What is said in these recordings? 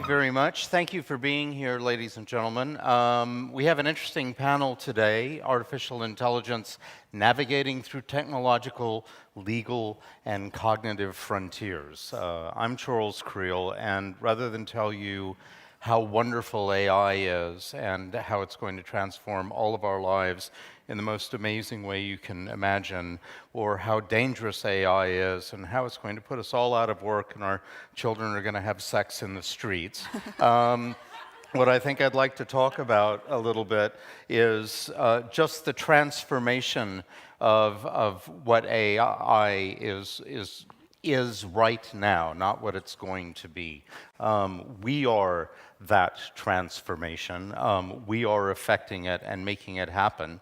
very much. Thank you for being here, ladies and gentlemen. We have an interesting panel today, Artificial Intelligence Navigating Through Technological, Legal, and Cognitive Frontiers. I'm Charles Creel, and rather than tell you how wonderful AI is and how it's going to transform all of our lives in the most amazing way you can imagine, or how dangerous AI is and how it's going to put us all out of work and our children are going to have sex in the streets. What I think I'd like to talk about a little bit is just the transformation of what AI is right now, not what it's going to be. We are that transformation. We are affecting it and making it happen.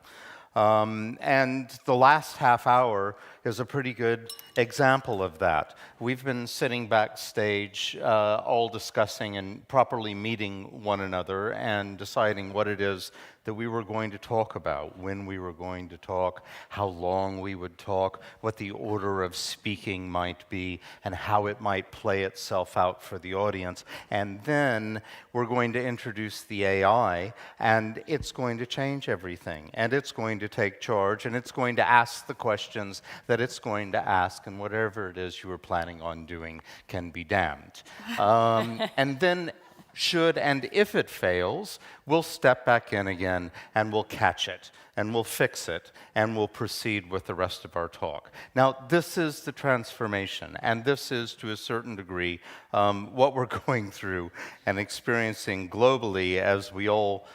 And the last half hour is a pretty good example of that. We've been sitting backstage, all discussing and properly meeting one another and deciding what it is that we were going to talk about, when we were going to talk, how long we would talk, what the order of speaking might be, and how it might play itself out for the audience. And then we're going to introduce the AI, and it's going to change everything, and it's going to take charge, and it's going to ask the questions that it's going to ask, and whatever it is you were planning on doing can be damned. And then should and if it fails, we'll step back in again and we'll catch it and we'll fix it and we'll proceed with the rest of our talk. Now, this is the transformation, and this is, to a certain degree, what we're going through and experiencing globally as we all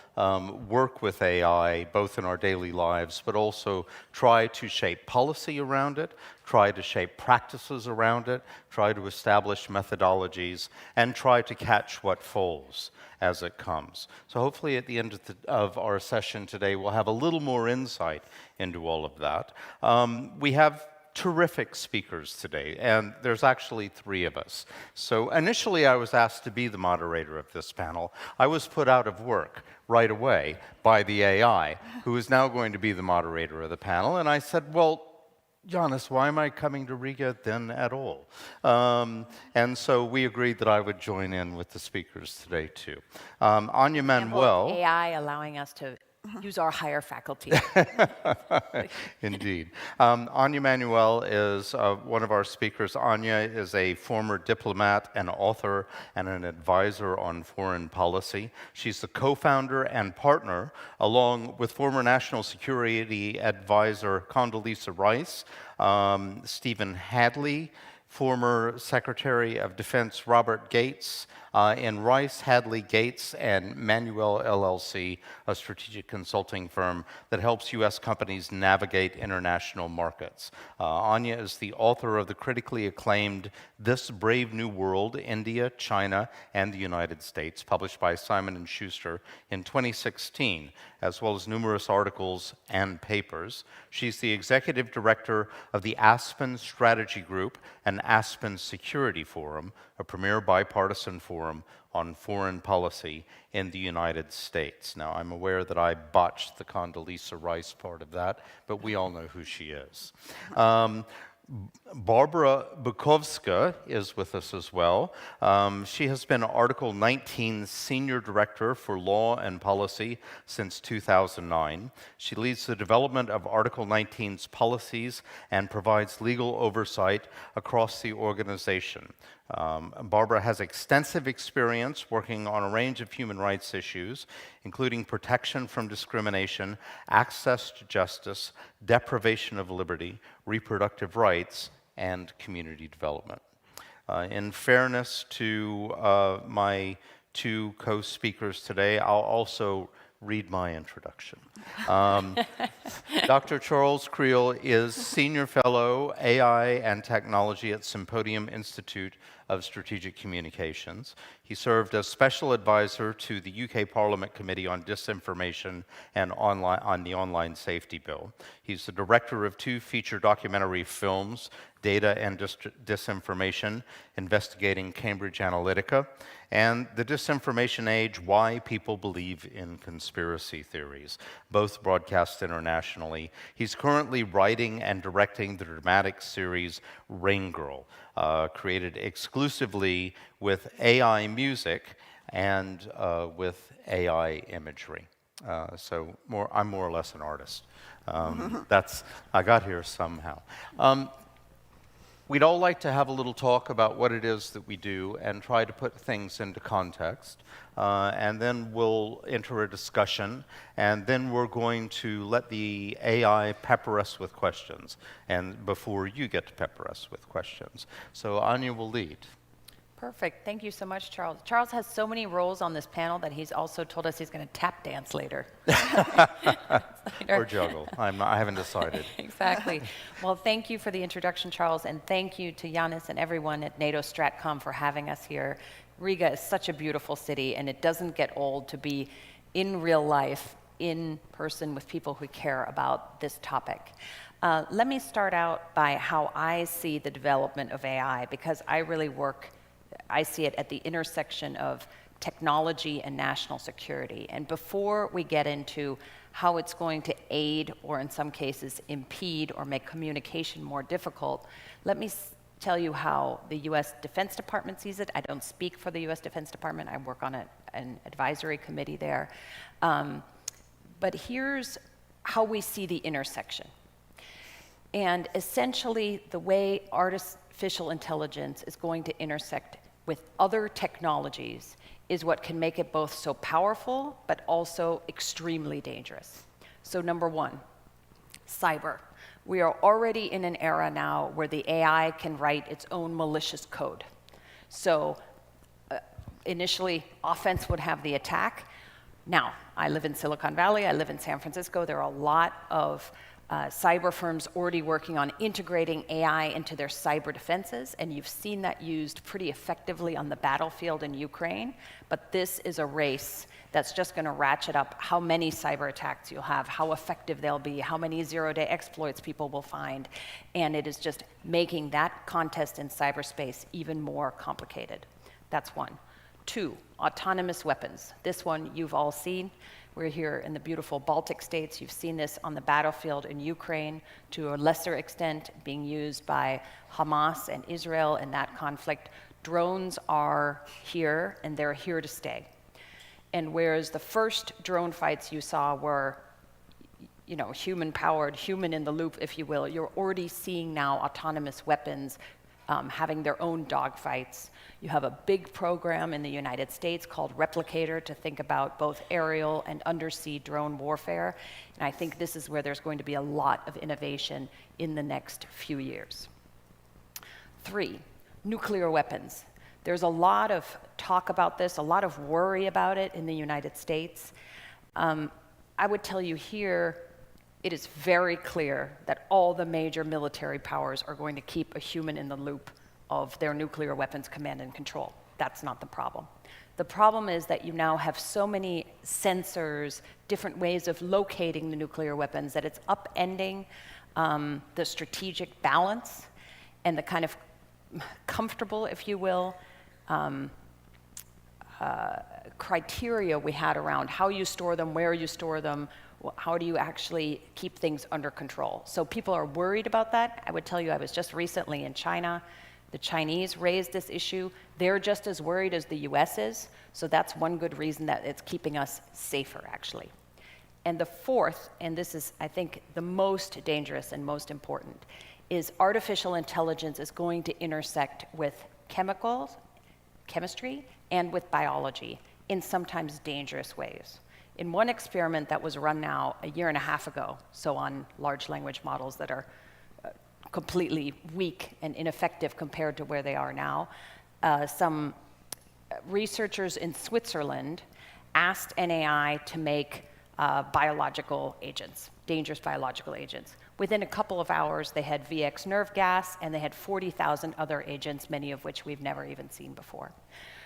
work with AI, both in our daily lives, but also try to shape policy around it, try to shape practices around it, try to establish methodologies, and try to catch what falls as it comes. So hopefully at the end of our session today, we'll have a little more insight into all of that. We have terrific speakers today, and there's actually 3 of us. So initially I was asked to be the moderator of this panel. I was put out of work right away by the AI, who is now going to be the moderator of the panel, and I said, well, Giannis, why am I coming to Riga then at all? And so we agreed that I would join in with the speakers today too. Anja Manuel. AI allowing us to use our higher faculty. Indeed. Anja Manuel is one of our speakers. Anja is a former diplomat, an author, and an advisor on foreign policy. She's the co-founder and partner, along with former National Security Advisor Condoleezza Rice, Stephen Hadley, former Secretary of Defense Robert Gates, in Rice, Hadley, Gates, and Manuel LLC, a strategic consulting firm that helps U.S. companies navigate international markets. Anja is the author of the critically acclaimed This Brave New World, India, China, and the United States, published by Simon & Schuster in 2016, as well as numerous articles and papers. She's the executive director of the Aspen Strategy Group and Aspen Security Forum, a premier bipartisan forum on foreign policy in the United States. Now, I'm aware that I botched the Condoleezza Rice part of that, but we all know who she is. Barbara Bukovska is with us as well. She has been Article 19 Senior Director for Law and Policy since 2009. She leads the development of Article 19's policies and provides legal oversight across the organization. Barbara has extensive experience working on a range of human rights issues, including protection from discrimination, access to justice, deprivation of liberty, reproductive rights, and community development. In fairness to my 2 co-speakers today, I'll also read my introduction. Dr. Charles Creel is Senior Fellow, AI and Technology at Symposium Institute of Strategic Communications. He served as Special Advisor to the UK Parliament Committee on Disinformation and on the Online Safety Bill. He's the director of 2 feature documentary films, Data and Disinformation, Investigating Cambridge Analytica, and The Disinformation Age, Why People Believe in Conspiracy Theories, both broadcast internationally. He's currently writing and directing the dramatic series Rain Girl, created exclusively with AI music and with AI imagery. I'm more or less an artist. I got here somehow. We'd all like to have a little talk about what it is that we do and try to put things into context. And then we'll enter a discussion, and then we're going to let the AI pepper us with questions, and before you get to pepper us with questions. So Anja will lead. Perfect. Thank you so much, Charles. Charles has so many roles on this panel that he's also told us he's going to tap dance later. Or juggle. I haven't decided. Exactly. Well, thank you for the introduction, Charles, and thank you to Yanis and everyone at NATO StratCom for having us here. Riga is such a beautiful city, and it doesn't get old to be in real life, in person with people who care about this topic. Let me start out by how I see the development of AI, because I see it at the intersection of technology and national security. And before we get into how it's going to aid, or in some cases impede or make communication more difficult, let me tell you how the US Defense Department sees it. I don't speak for the US Defense Department. I work on an advisory committee there. But here's how we see the intersection. And essentially, the way artificial intelligence is going to intersect with other technologies is what can make it both so powerful, but also extremely dangerous. So number one, cyber. We are already in an era now where the AI can write its own malicious code. So initially, offense would have the attack. Now, I live in Silicon Valley, I live in San Francisco. There are a lot of cyber firms already working on integrating AI into their cyber defenses, and you've seen that used pretty effectively on the battlefield in Ukraine. But this is a race that's just going to ratchet up how many cyber attacks you'll have, how effective they'll be, how many zero-day exploits people will find, and it is just making that contest in cyberspace even more complicated. That's one. Two, autonomous weapons. This one you've all seen. We're here in the beautiful Baltic states. You've seen this on the battlefield in Ukraine, to a lesser extent being used by Hamas and Israel in that conflict. Drones are here, and they're here to stay. And whereas the first drone fights you saw were, human-powered, human in the loop, if you will, you're already seeing now autonomous weapons having their own dogfights. You have a big program in the United States called Replicator to think about both aerial and undersea drone warfare. And I think this is where there's going to be a lot of innovation in the next few years. Three, nuclear weapons. There's a lot of talk about this, a lot of worry about it in the United States. I would tell you here, it is very clear that all the major military powers are going to keep a human in the loop of their nuclear weapons command and control. That's not the problem. The problem is that you now have so many sensors, different ways of locating the nuclear weapons, that it's upending the strategic balance and the kind of comfortable, if you will, criteria we had around how you store them, where you store them, how do you actually keep things under control. So people are worried about that. I would tell you, I was just recently in China. The Chinese raised this issue. They're just as worried as the US is. So that's one good reason that it's keeping us safer, actually. And the fourth, and this is, I think, the most dangerous and most important, is artificial intelligence is going to intersect with chemistry, and with biology in sometimes dangerous ways. In one experiment that was run now a year and a half ago, so on large language models that are completely weak and ineffective compared to where they are now, some researchers in Switzerland asked an AI to make biological agents, dangerous biological agents. Within a couple of hours, they had VX nerve gas, and they had 40,000 other agents, many of which we've never even seen before.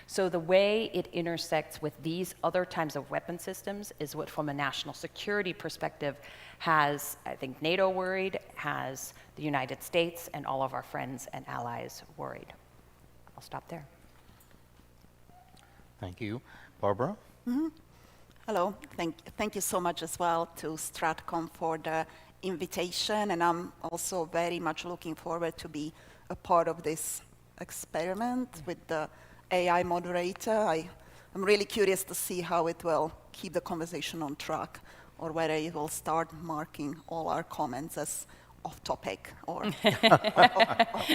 So the way it intersects with these other types of weapon systems is what, from a national security perspective, has, I think, NATO worried, has the United States and all of our friends and allies worried. I'll stop there. Thank you. Barbara? Mm-hmm. Hello. Thank you so much as well to StratCom for the invitation, and I'm also very much looking forward to be a part of this experiment with the AI moderator. I I'm really curious to see how it will keep the conversation on track, or whether it will start marking all our comments as off topic or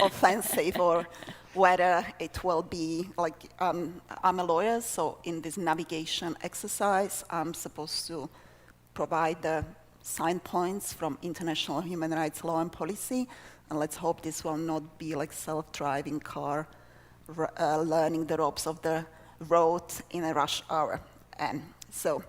offensive, or whether it will be like, I'm a lawyer, so in this navigation exercise, I'm supposed to provide the sign points from international human rights law and policy, and let's hope this will not be like self-driving car learning the ropes of the road in a rush hour. And so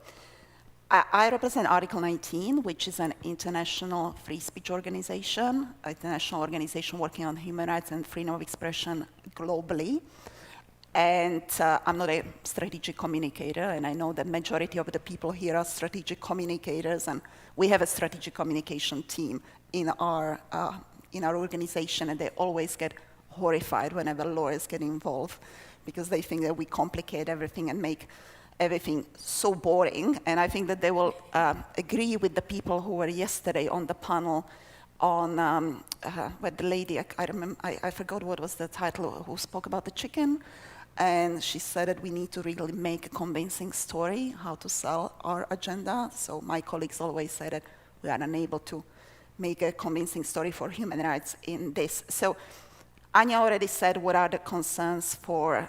I represent Article 19, which is an international free speech organization, an international organization working on human rights and freedom of expression globally. And I'm not a strategic communicator, and I know the majority of the people here are strategic communicators, and we have a strategic communication team in our organization, and they always get horrified whenever lawyers get involved, because they think that we complicate everything and make everything so boring. And I think that they will agree with the people who were yesterday on the panel on with the lady, I forgot what was the title, who spoke about the chicken. And she said that we need to really make a convincing story how to sell our agenda. So my colleagues always say that we are unable to make a convincing story for human rights in this. So Anja already said what are the concerns for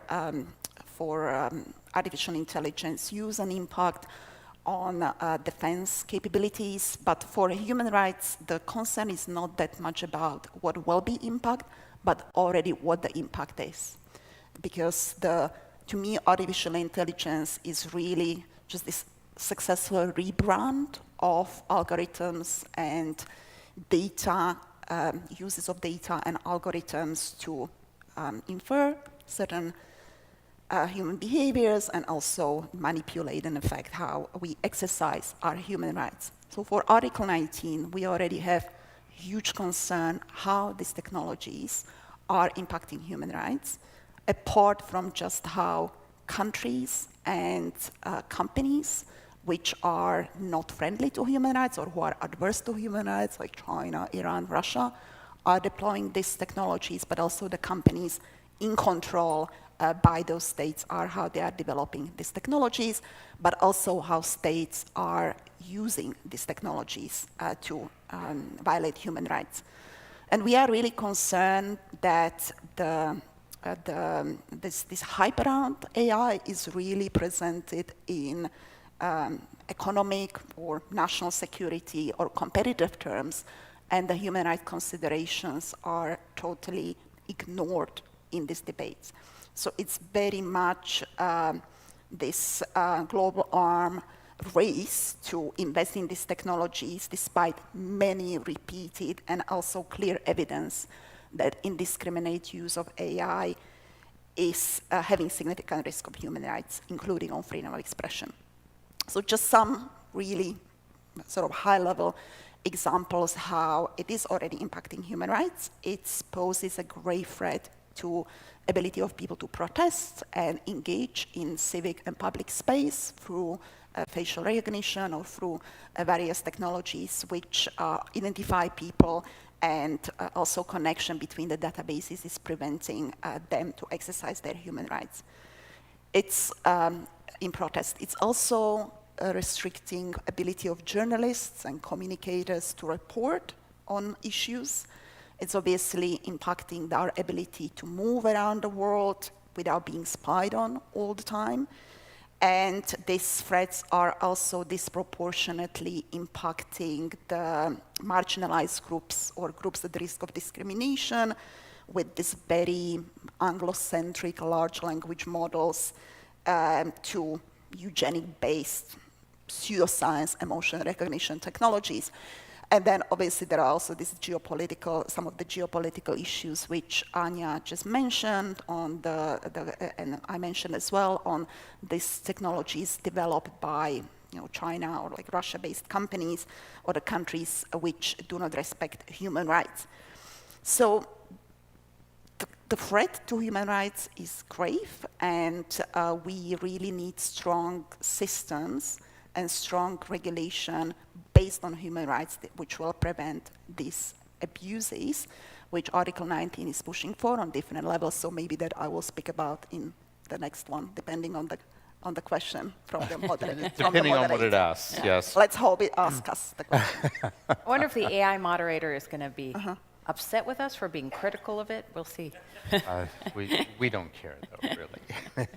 artificial intelligence use and impact on defense capabilities. But for human rights, the concern is not that much about what will be impact, but already what the impact is. Because to me, artificial intelligence is really just this successful rebrand of algorithms and data, uses of data and algorithms to infer certain human behaviors and also manipulate and affect how we exercise our human rights. So for Article 19, we already have huge concern how these technologies are impacting human rights, apart from just how countries and companies which are not friendly to human rights or who are adverse to human rights, like China, Iran, Russia, are deploying these technologies, but also the companies in control by those states are how they are developing these technologies, but also how states are using these technologies to violate human rights. And we are really concerned that this hype around AI is really presented in economic or national security or competitive terms, and the human rights considerations are totally ignored in these debates. So it's very much this global arm race to invest in these technologies, despite many repeated and also clear evidence that indiscriminate use of AI is having significant risk of human rights, including on freedom of expression. So just some really sort of high-level examples how it is already impacting human rights. It poses a grave threat to ability of people to protest and engage in civic and public space through facial recognition or through various technologies which identify people, and also connection between the databases is preventing them to exercise their human rights. It's in protest. It's also restricting ability of journalists and communicators to report on issues. It's obviously impacting our ability to move around the world without being spied on all the time. And these threats are also disproportionately impacting the marginalized groups or groups at risk of discrimination with this very Anglo-centric large language models to eugenic-based pseudoscience emotion recognition technologies. And then obviously there are also some of the geopolitical issues which Anja just mentioned on and I mentioned as well on these technologies developed by China or like Russia-based companies or the countries which do not respect human rights. So the threat to human rights is grave, and we really need strong systems and strong regulation based on human rights which will prevent these abuses, which Article 19 is pushing for on different levels. So maybe that I will speak about in the next one, depending on the on the question from the moderator. Depending on what it asks, yes. Let's hope it asks us the question. I wonder if the AI moderator is going to be upset with us for being critical of it. We'll see. We don't care, though, really.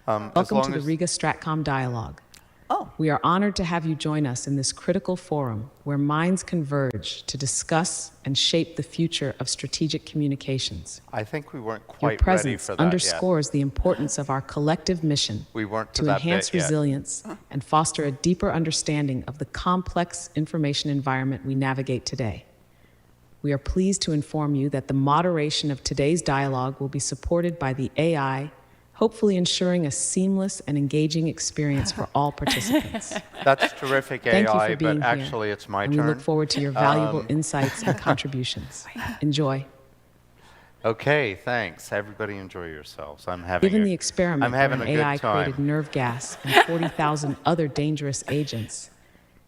Welcome to the Riga StratCom Dialogue. Oh. We are honored to have you join us in this critical forum where minds converge to discuss and shape the future of strategic communications. I think we weren't Your quite ready presence for that underscores the importance of our collective mission We weren't to that enhance bit yet. resilience and foster a deeper understanding of the complex information environment we navigate today. We are pleased to inform you that the moderation of today's dialogue will be supported by the AI, hopefully ensuring a seamless and engaging experience for all participants. That's terrific Thank you AI, for being but here. actually it's my and turn. we look forward to your valuable insights and contributions. Enjoy. Okay, thanks. Everybody enjoy yourselves. I'm having Given a, the experiment I'm where having an a good AI-created time. nerve gas and 40,000 other dangerous agents,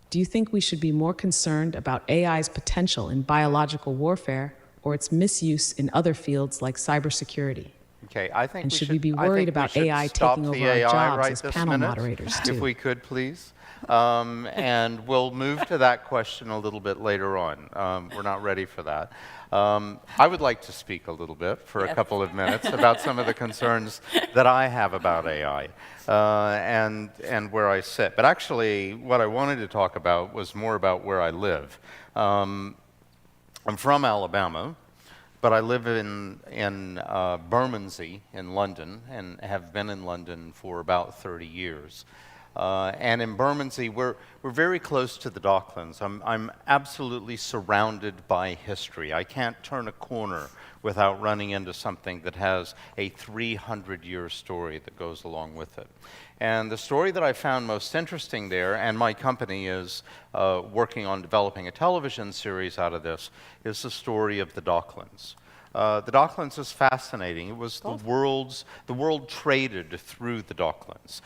do you think we should be more concerned about AI's potential in biological warfare or its misuse in other fields like cybersecurity? Okay, I think And we should we be I worried think about we should AI stop taking the over our AI jobs right as this panel minute, moderators, if too? we could, please. And we'll move to that question a little bit later on. We're not ready for that. I would like to speak a little bit for a couple of minutes about some of the concerns that I have about AI and where I sit. But actually, what I wanted to talk about was more about where I live. I'm from Alabama, but I live in Bermondsey in London and have been in London for about 30 years. And in Bermondsey, we're very close to the Docklands. I'm absolutely surrounded by history. I can't turn a corner without running into something that has a 300-year story that goes along with it. And the story that I found most interesting there, and my company is working on developing a television series out of this, is the story of the Docklands. The Docklands is fascinating. It was the world traded through the Docklands.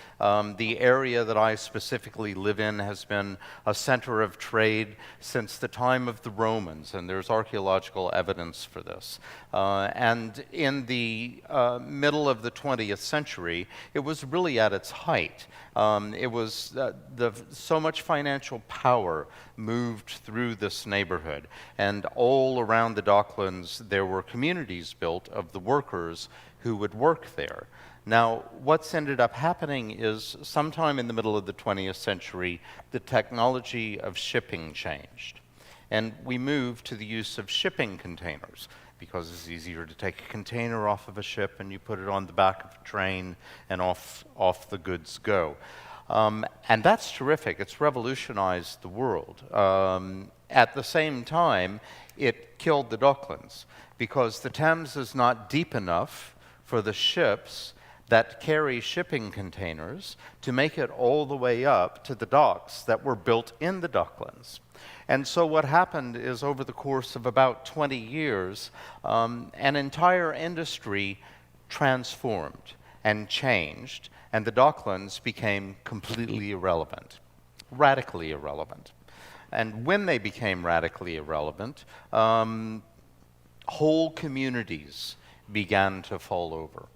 The area that I specifically live in has been a center of trade since the time of the Romans, and there's archaeological evidence for this. And in the middle of the 20th century, it was really at its height. It was so much financial power moved through this neighborhood, and all around the Docklands there were communities built of the workers who would work there. Now, what's ended up happening is sometime in the middle of the 20th century, the technology of shipping changed, and we moved to the use of shipping containers, because it's easier to take a container off of a ship and you put it on the back of a train and off the goods go. And that's terrific. It's revolutionized the world. At the same time, it killed the Docklands because the Thames is not deep enough for the ships that carry shipping containers to make it all the way up to the docks that were built in the Docklands. And so what happened is over the course of about 20 years, an entire industry transformed and changed, and the Docklands became completely irrelevant, radically irrelevant. And when they became radically irrelevant, whole communities began to fall over.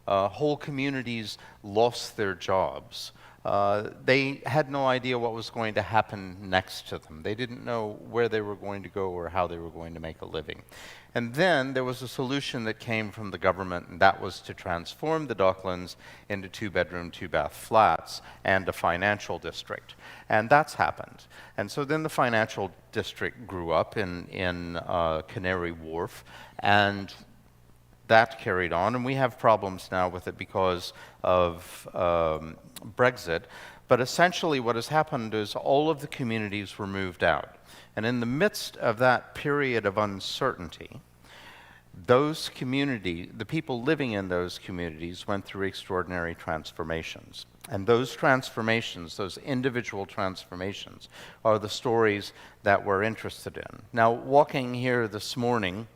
Whole communities lost their jobs. They had no idea what was going to happen next to them. They didn't know where they were going to go or how they were going to make a living. And then there was a solution that came from the government, and that was to transform the Docklands into two-bedroom, two-bath flats and a financial district. And that's happened. And so then the financial district grew up in Canary Wharf, and that carried on, and we have problems now with it because of Brexit. But essentially what has happened is all of the communities were moved out. And in the midst of that period of uncertainty, those communities, the people living in those communities, went through extraordinary transformations. And those transformations, those individual transformations, are the stories that we're interested in. Now, walking here this morning,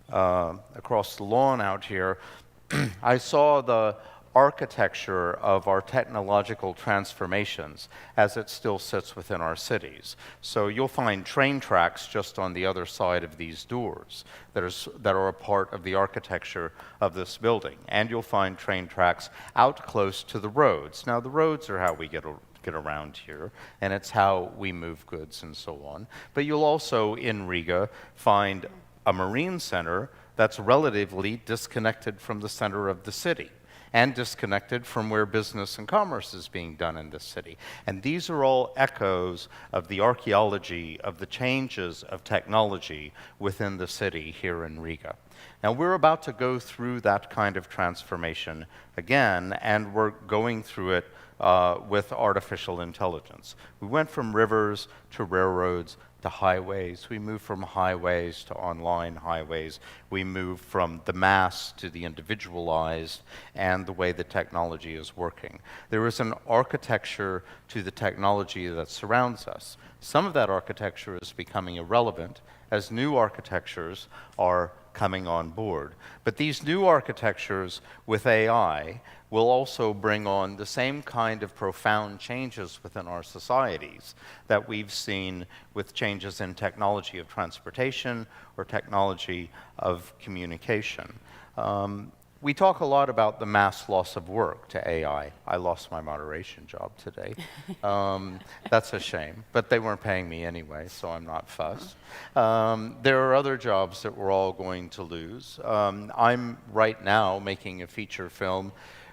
across the lawn out here, I saw the architecture of our technological transformations as it still sits within our cities. So you'll find train tracks just on the other side of these doors that are a part of the architecture of this building. And you'll find train tracks out close to the roads. Now, the roads are how we get around here, and it's how we move goods and so on. But you'll also, in Riga, find a marine center that's relatively disconnected from the center of the city and disconnected from where business and commerce is being done in this city. And these are all echoes of the archaeology of the changes of technology within the city here in Riga. Now, we're about to go through that kind of transformation again, and we're going through it with artificial intelligence. We went from rivers to railroads to highways. We moved from highways to online highways. We moved from the mass to the individualized and the way the technology is working. There is an architecture to the technology that surrounds us. Some of that architecture is becoming irrelevant as new architectures are coming on board. But these new architectures with AI will also bring on the same kind of profound changes within our societies that we've seen with changes in technology of transportation or technology of communication. We talk a lot about the mass loss of work to AI. I lost my moderation job today. That's a shame, but they weren't paying me anyway, so I'm not fussed. There are other jobs that we're all going to lose. I'm right now making a feature film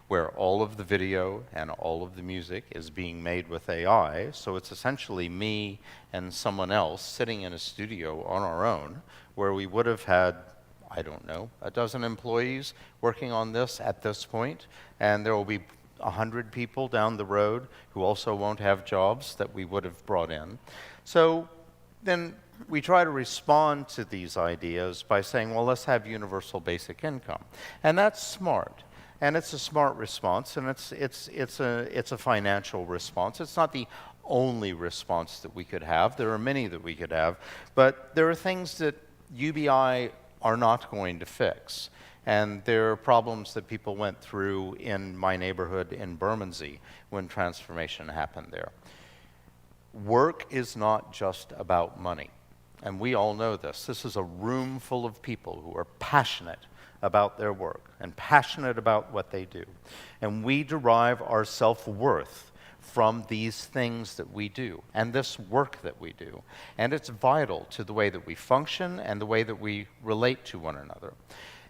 where all of the video and all of the music is being made with AI, so it's essentially me and someone else sitting in a studio on our own, where we would have had, I don't know, a dozen employees working on this at this point, and there will be 100 people down the road who also won't have jobs that we would have brought in. So then we try to respond to these ideas by saying, well, let's have universal basic income. And that's smart. And it's a smart response, and it's a financial response. It's not the only response that we could have. There are many that we could have. But there are things that UBI are not going to fix. And there are problems that people went through in my neighborhood in Bermondsey when transformation happened there. Work is not just about money. And we all know this. This is a room full of people who are passionate about their work and passionate about what they do. And we derive our self-worth from these things that we do and this work that we do. And it's vital to the way that we function and the way that we relate to one another.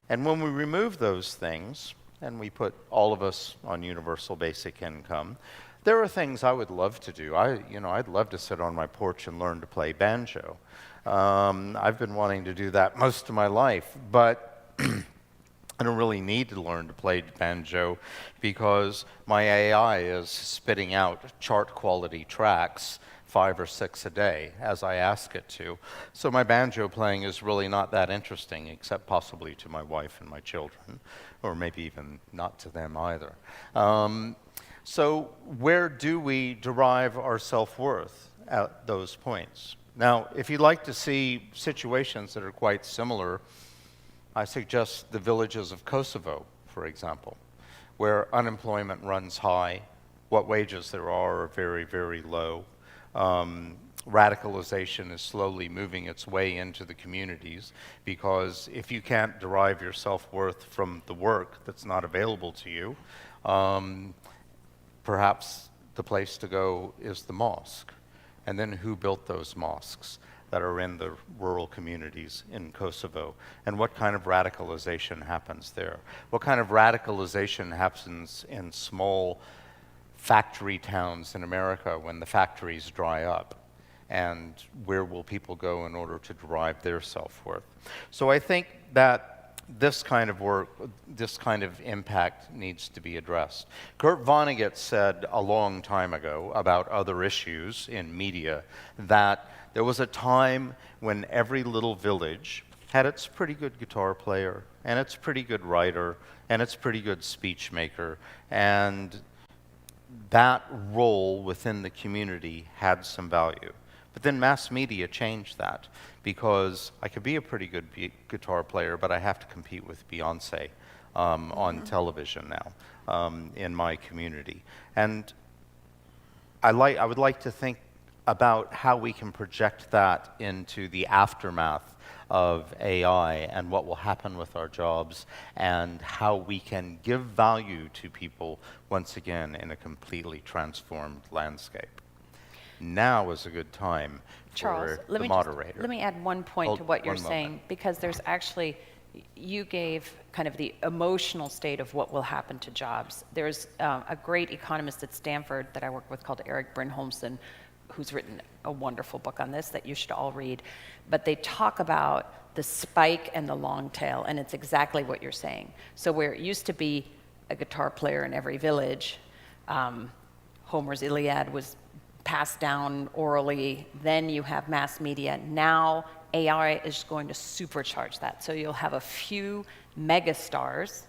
And when we remove those things, and we put all of us on universal basic income, there are things I would love to do. I'd love to sit on my porch and learn to play banjo. I've been wanting to do that most of my life, but I don't really need to learn to play banjo because my AI is spitting out chart quality tracks 5 or 6 a day as I ask it to. So my banjo playing is really not that interesting, except possibly to my wife and my children, or maybe even not to them either. So where do we derive our self-worth at those points? Now, if you'd like to see situations that are quite similar, I suggest the Villages of Kosovo, for example, where unemployment runs high, what wages there are very, very low. Radicalization is slowly moving its way into the communities, because if you can't derive your self-worth from the work that's not available to you, perhaps the place to go is the mosque. And then who built those mosques that are in the rural communities in Kosovo? And what kind of radicalization happens there? What kind of radicalization happens in small factory towns in America when the factories dry up? And where will people go in order to derive their self-worth? So I think that this kind of work, this kind of impact needs to be addressed. Kurt Vonnegut said a long time ago about other issues in media that there was a time when every little village had its pretty good guitar player, and its pretty good writer, and its pretty good speech maker, and that role within the community had some value. But then mass media changed that, because I could be a pretty good guitar player, but I have to compete with Beyonce on television now in my community. And I would like to think about how we can project that into the aftermath of AI and what will happen with our jobs and how we can give value to people once again in a completely transformed landscape. Now is a good time Charles, for the moderator. let me add one point to what you're saying, because there's actually, you gave kind of the emotional state of what will happen to jobs. There's a great economist at Stanford that I work with called Eric Brynholmsen, who's written a wonderful book on this that you should all read. But they talk about the spike and the long tail, and it's exactly what you're saying. So where it used to be a guitar player in every village, Homer's Iliad was passed down orally, then you have mass media. Now AI is going to supercharge that. So you'll have a few megastars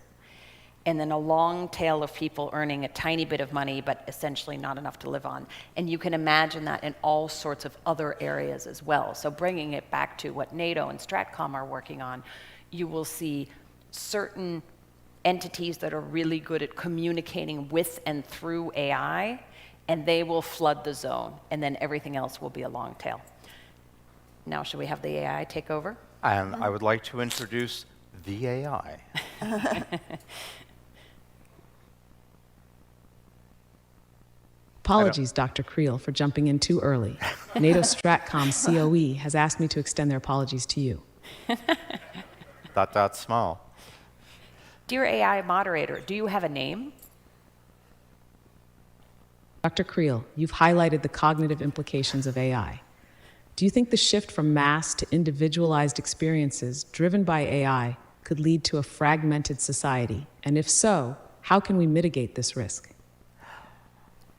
and then a long tail of people earning a tiny bit of money, but essentially not enough to live on. And you can imagine that in all sorts of other areas as well. So bringing it back to what NATO and StratCom are working on, you will see certain entities that are really good at communicating with and through AI, and they will flood the zone, and then everything else will be a long tail. Now, should we have the AI take over? And I would like to introduce the AI. Apologies, Dr. Creel, for jumping in too early. NATO StratCom COE has asked me to extend their apologies to you. Small. Dear AI moderator, do you have a name? Dr. Creel, you've highlighted the cognitive implications of AI. Do you think the shift from mass to individualized experiences driven by AI could lead to a fragmented society? And if so, how can we mitigate this risk?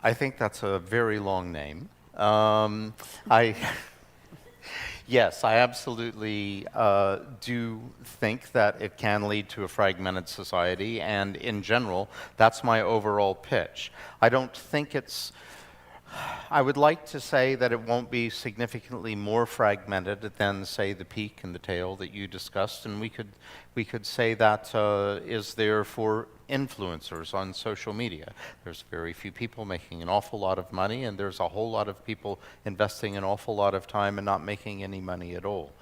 I think that's a very long name. Yes, I absolutely do think that it can lead to a fragmented society, and in general, that's my overall pitch. I don't think it's... I would like to say that it won't be significantly more fragmented than, say, the peak and the tail that you discussed, and we could say that is there for influencers on social media. There's very few people making an awful lot of money, and there's a whole lot of people investing an awful lot of time and not making any money at all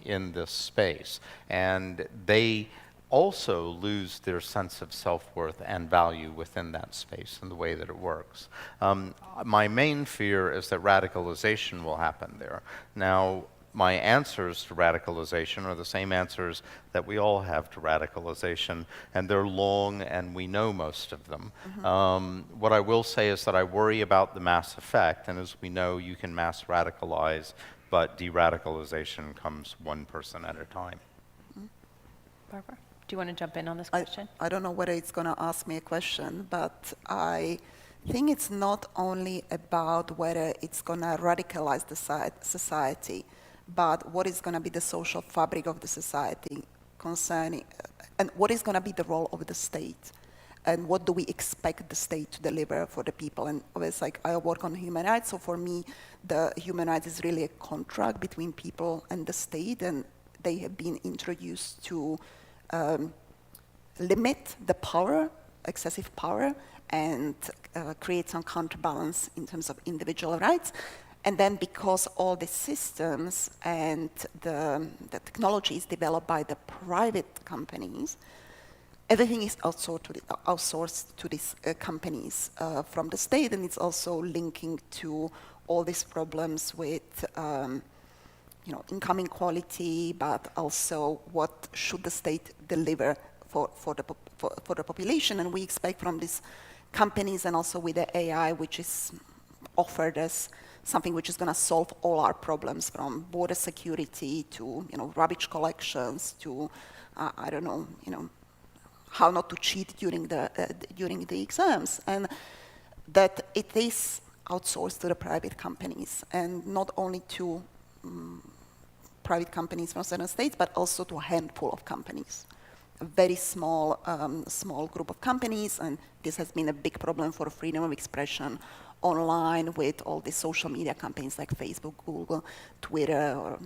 in this space. And they also lose their sense of self-worth and value within that space and the way that it works. My main fear is that radicalization will happen there. Now, my answers to radicalization are the same answers that we all have to radicalization, and they're long, and we know most of them. What I will say is that I worry about the mass effect, and as we know, you can mass radicalize, but de-radicalization comes one person at a time. Barbara, do you want to jump in on this question? I don't know whether it's going to ask me a question, but I think it's not only about whether it's going to radicalize the society, but what is going to be the social fabric of the society concerning, and what is going to be the role of the state, and what do we expect the state to deliver for the people. And it's like, I work on human rights, so for me, the human rights is really a contract between people and the state, and they have been introduced to limit the power, excessive power, and create some counterbalance in terms of individual rights. And then because all the systems and the technology is developed by the private companies, everything is outsourced to these companies from the state, and it's also linking to all these problems with income inequality, but also what should the state deliver for the population. And we expect from these companies, and also with the AI, which is offered as something which is going to solve all our problems, from border security to rubbish collections to I don't know, how not to cheat during the exams, and that it is outsourced to the private companies, and not only to private companies from certain states, but also to a handful of companies, a very small group of companies. And this has been a big problem for freedom of expression online with all the social media companies like Facebook, Google, Twitter, or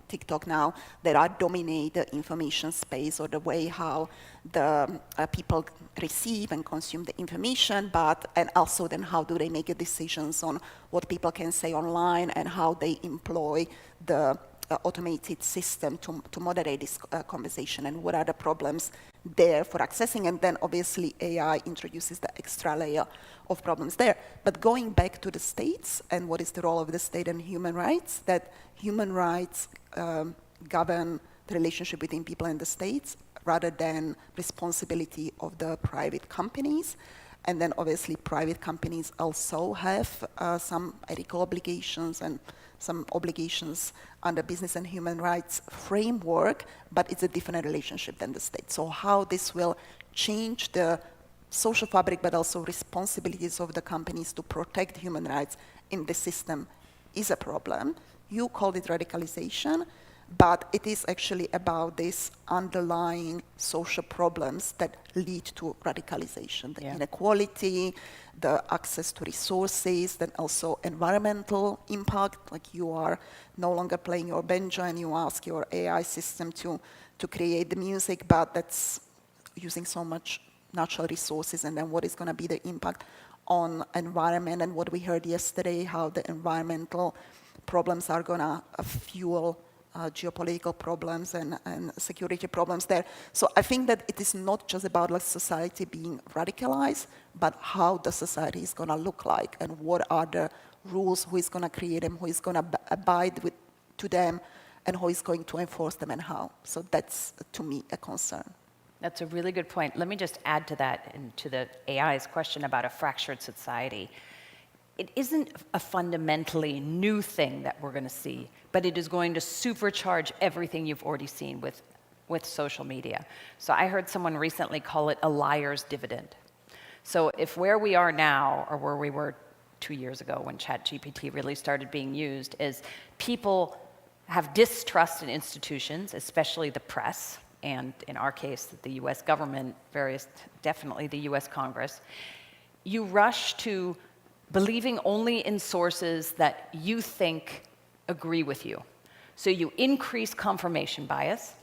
TikTok now, that are dominate the information space or the way how the people receive and consume the information, and also then how do they make decisions on what people can say online and how they employ the automated system to moderate this conversation, and what are the problems there for accessing. And then obviously AI introduces the extra layer of problems there. But going back to the states and what is the role of the state and human rights, that human rights govern the relationship between people and the states rather than responsibility of the private companies. And then obviously private companies also have some ethical obligations and some obligations under business and human rights framework, but it's a different relationship than the state. So how this will change the social fabric, but also responsibilities of the companies to protect human rights in the system is a problem. You called it radicalization, but it is actually about these underlying social problems that lead to radicalization, the inequality, the access to resources, then also environmental impact, like you are no longer playing your banjo and you ask your AI system to create the music, but that's using so much natural resources, and then what is going to be the impact on environment, and what we heard yesterday, how the environmental problems are going to fuel geopolitical problems and security problems there. So I think that it is not just about like society being radicalized, but how the society is going to look like, and what are the rules, who is going to create them, who is going to abide to them, and who is going to enforce them, and how. So that's, to me, a concern. That's a really good point. Let me just add to that, and to the AI's question about a fractured society. It isn't a fundamentally new thing that we're going to see, but it is going to supercharge everything you've already seen with social media. So I heard someone recently call it a liar's dividend. So if where we are now, or where we were 2 years ago when ChatGPT really started being used, is people have distrust in institutions, especially the press, and in our case, the US government, definitely the US Congress, you rush to believing only in sources that you think agree with you. So you increase confirmation bias,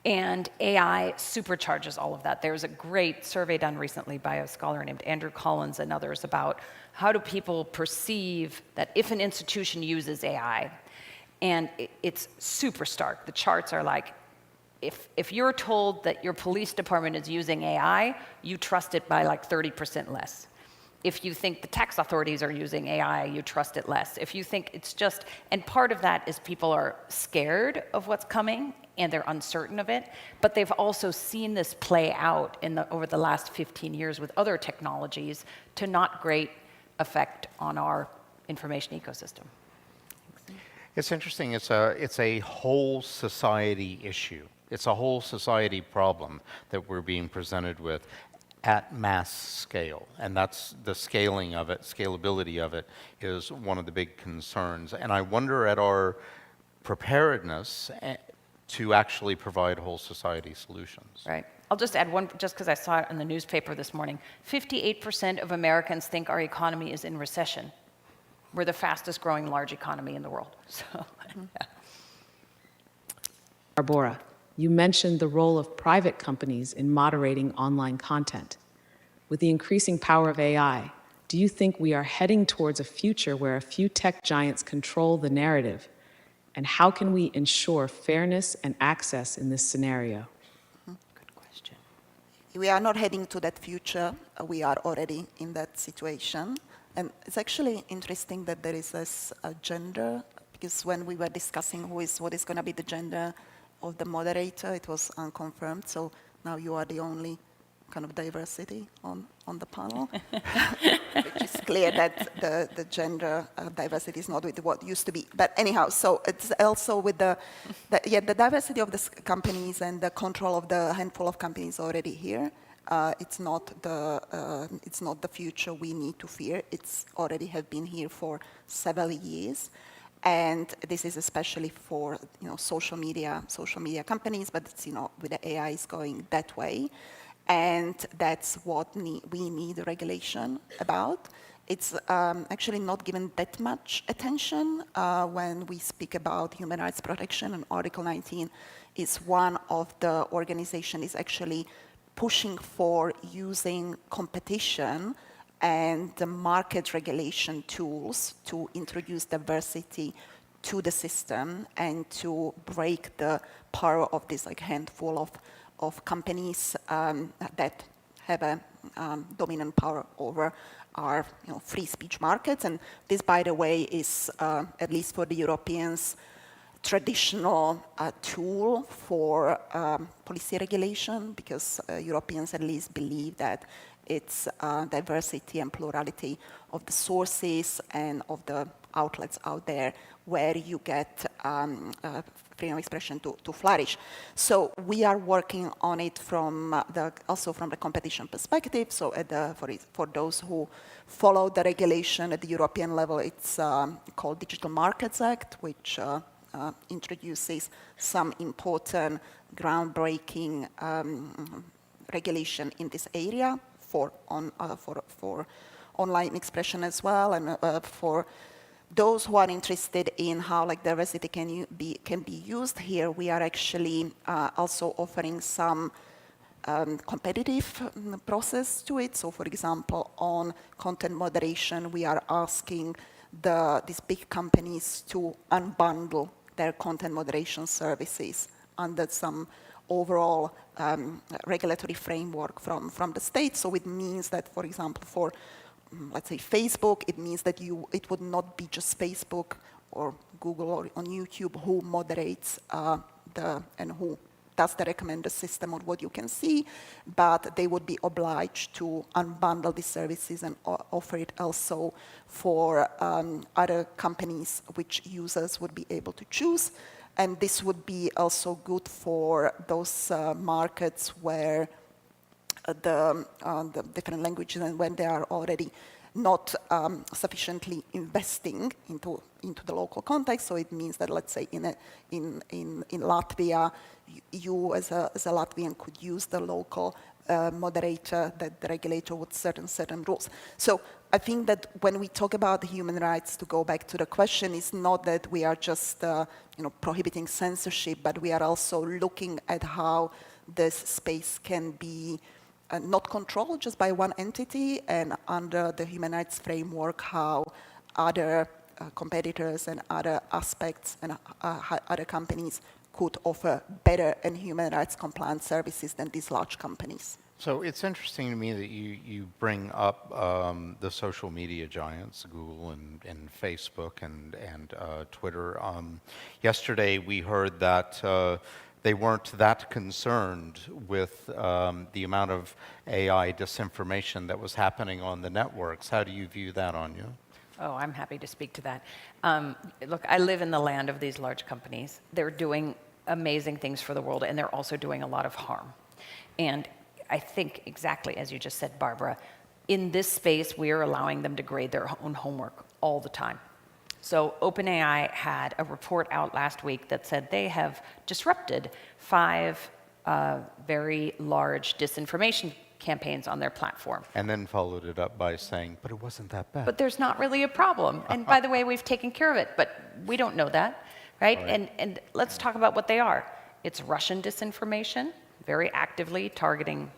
and AI supercharges all of that. There's a great survey done recently by a scholar named Andrew Collins and others about how do people perceive that if an institution uses AI, and it's super stark. The charts are like, if you're told that your police department is using AI, you trust it by like 30% less. If you think the tax authorities are using AI, you trust it less. If you think it's just, and part of that is people are scared of what's coming and they're uncertain of it, but they've also seen this play out over the last 15 years with other technologies to not great effect on our information ecosystem. It's interesting. It's a whole society issue. It's a whole society problem that we're being presented with at mass scale, and that's the scaling of it, scalability of it is one of the big concerns. And I wonder at our preparedness to actually provide whole society solutions. Right. I'll just add one, just because I saw it in the newspaper this morning. 58% of Americans think our economy is in recession. We're the fastest growing large economy in the world. So, yeah. Barbara, you mentioned the role of private companies in moderating online content. With the increasing power of AI, do you think we are heading towards a future where a few tech giants control the narrative? And how can we ensure fairness and access in this scenario? Good question. We are not heading to that future. We are already in that situation. And it's actually interesting that there is this gender, because when we were discussing what is going to be the gender of the moderator, it was unconfirmed. So now you are the only kind of diversity on the panel, which is clear that the gender diversity is not with what used to be. But anyhow, so it's also with the diversity of the companies and the control of the handful of companies already here. It's not the future we need to fear. It's already have been here for several years. And this is especially for social media companies, but it's with the AI is going that way, and that's what we need regulation about. it's actually not given that much attention when we speak about human rights protection, and Article 19 is one of the organization is actually pushing for using competition and the market regulation tools to introduce diversity to the system and to break the power of this like handful of companies that have a dominant power over our free speech markets. And this, by the way, is, at least for the Europeans, traditional tool for policy regulation, because Europeans at least believe that it's diversity and plurality of the sources and of the outlets out there where you get freedom of expression to flourish. So we are working on it from also from the competition perspective. So for those who follow the regulation at the European level, it's called Digital Markets Act, which introduces some important groundbreaking regulation in this area for online expression as well, and for those who are interested in how like diversity can be used here, we are actually also offering some competitive process to it. So, for example, on content moderation, we are asking these big companies to unbundle their content moderation services under some overall regulatory framework from the state. So it means that, for example, for let's say Facebook, it means that it would not be just Facebook or Google or on YouTube who moderates and who does the recommender system of what you can see, but they would be obliged to unbundle the services and offer it also for other companies which users would be able to choose. And this would be also good for those markets where the different languages, and when they are already not sufficiently investing into the local context. So it means that, let's say, in Latvia, you as a Latvian could use the local moderator, that the regulator would set certain rules. So I think that when we talk about human rights, to go back to the question, is not that we are just prohibiting censorship, but we are also looking at how this space can be not controlled just by one entity, and under the human rights framework, how other competitors and other aspects and other companies could offer better and human rights compliant services than these large companies. So it's interesting to me that you bring up the social media giants, Google and Facebook and Twitter. Yesterday we heard that they weren't that concerned with the amount of AI disinformation that was happening on the networks. How do you view that, Anja? Oh, I'm happy to speak to that. Look, I live in the land of these large companies. They're doing amazing things for the world, and they're also doing a lot of harm. And I think exactly as you just said, Barbara, in this space, we are allowing them to grade their own homework all the time. So OpenAI had a report out last week that said they have disrupted 5 very large disinformation campaigns on their platform. And then followed it up by saying, but it wasn't that bad. But there's not really a problem. And by the way, we've taken care of it, but we don't know that, right? And let's talk about what they are. It's Russian disinformation, very actively targeting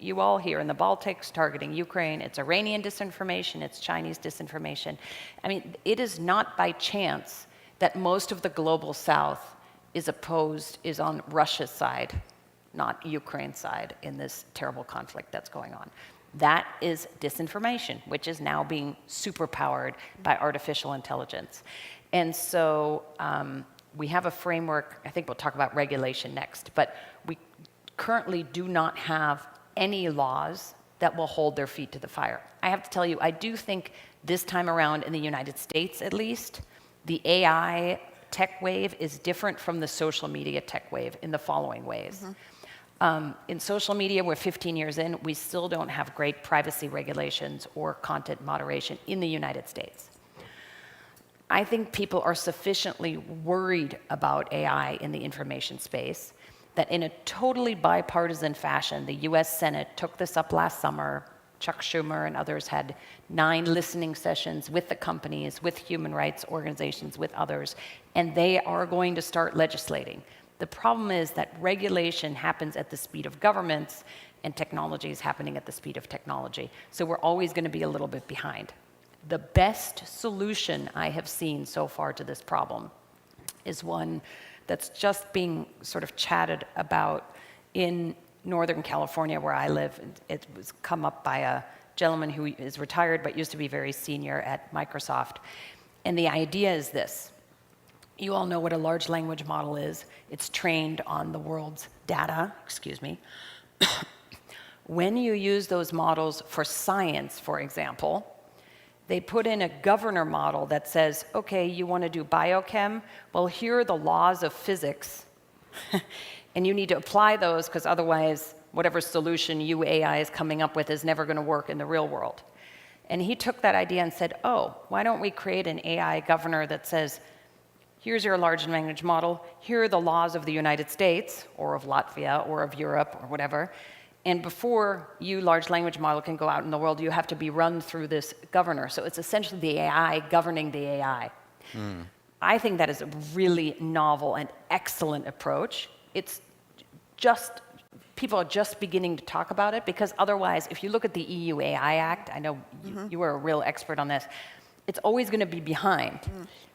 you all here in the Baltics, targeting Ukraine. It's Iranian disinformation, it's Chinese disinformation. I mean, it is not by chance that most of the global south is on Russia's side, not Ukraine's side in this terrible conflict that's going on. That is disinformation, which is now being superpowered by artificial intelligence. And so we have a framework. I think we'll talk about regulation next, but we currently do not have any laws that will hold their feet to the fire. I have to tell you, I do think this time around in the United States, at least, the AI tech wave is different from the social media tech wave in the following ways. In social media, we're 15 years in, we still don't have great privacy regulations or content moderation in the United States. I think people are sufficiently worried about AI in the information space that in a totally bipartisan fashion, the US Senate took this up last summer, Chuck Schumer and others had 9 listening sessions with the companies, with human rights organizations, with others, and they are going to start legislating. The problem is that regulation happens at the speed of governments, and technology is happening at the speed of technology. So we're always going to be a little bit behind. The best solution I have seen so far to this problem is one that's just being sort of chatted about in Northern California, where I live. It was come up by a gentleman who is retired but used to be very senior at Microsoft. And the idea is this. You all know what a large language model is. It's trained on the world's data, When you use those models for science, for example, they put in a governor model that says, okay, you want to do biochem? Well, here are the laws of physics. And you need to apply those, because otherwise, whatever solution you AI is coming up with is never going to work in the real world. And he took that idea and said, oh, why don't we create an AI governor that says, here's your large language model, here are the laws of the United States, or of Latvia, or of Europe, or whatever. And before you, large language model, can go out in the world, you have to be run through this governor. So it's essentially the AI governing the AI. I think that is a really novel and excellent approach. It's just, people are just beginning to talk about it, because otherwise, if you look at the EU AI Act, I know you are a real expert on this, it's always going to be behind.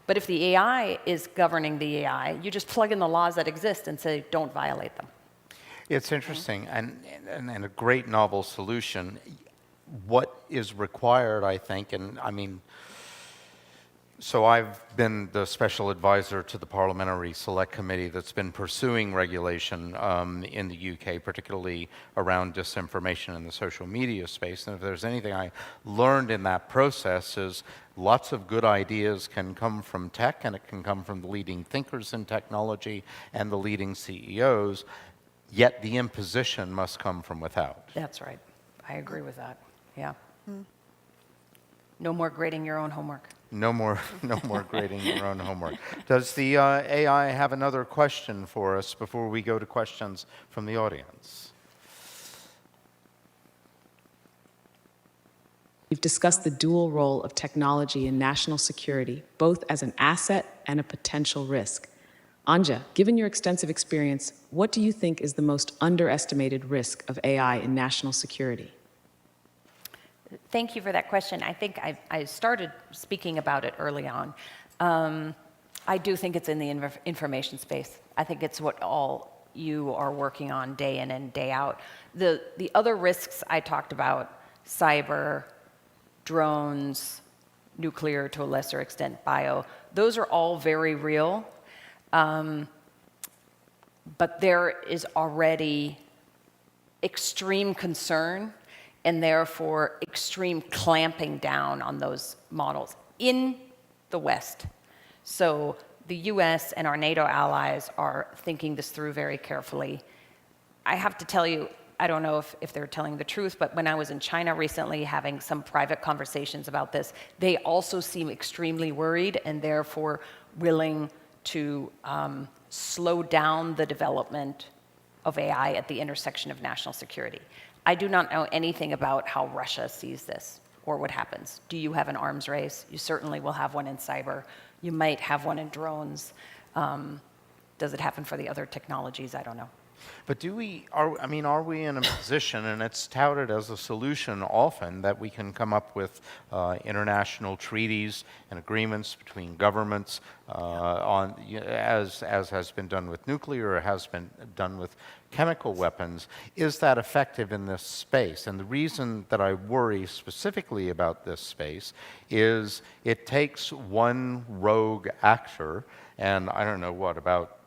But if the AI is governing the AI, you just plug in the laws that exist and say, don't violate them. It's interesting and a great novel solution. What is required, I think, and I mean, so I've been the special advisor to the Parliamentary Select Committee that's been pursuing regulation in the UK, particularly around disinformation in the social media space. And if there's anything I learned in that process is lots of good ideas can come from tech, and it can come from the leading thinkers in technology and the leading CEOs, yet the imposition must come from without. That's right. I agree with that. Yeah. No more grading your own homework. No more grading your own homework. Does the AI have another question for us before we go to questions from the audience? We've discussed the dual role of technology in national security, both as an asset and a potential risk. Anja, given your extensive experience, what do you think is the most underestimated risk of AI in national security? Thank you for that question. I think I started speaking about it early on. I do think it's in the information space. I think it's what all you are working on day in and day out. The other risks I talked about, cyber, drones, nuclear to a lesser extent, bio, those are all very real. But there is already extreme concern and therefore extreme clamping down on those models in the West. So the US and our NATO allies are thinking this through very carefully. I have to tell you, I don't know if they're telling the truth, but when I was in China recently having some private conversations about this, they also seem extremely worried and therefore willing to slow down the development of AI at the intersection of national security. I do not know anything about how Russia sees this or what happens. Do you have an arms race? You certainly will have one in cyber. You might have one in drones. Does it happen for the other technologies? I don't know. But are we in a position, and it's touted as a solution often, that we can come up with international treaties and agreements between governments as has been done with nuclear or has been done with chemical weapons? Is that effective in this space? And the reason that I worry specifically about this space is it takes one rogue actor, and I don't know what, about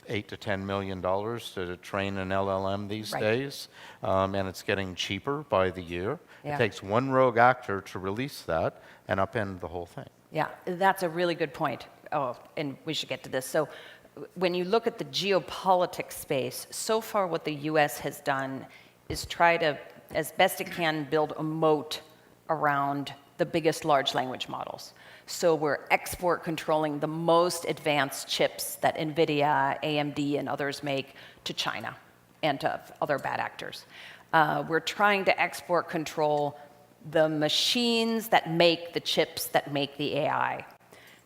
$8 to $10 million to train an LLM these days, and it's getting cheaper by the year. Yeah. It takes one rogue actor to release that and upend the whole thing. Yeah, that's a really good point. Oh, and we should get to this. So when you look at the geopolitics space, so far what the US has done is try to, as best it can, build a moat around the biggest large language models. So we're export controlling the most advanced chips that NVIDIA, AMD, and others make to China. and to other bad actors. We're trying to export control the machines that make the chips that make the AI.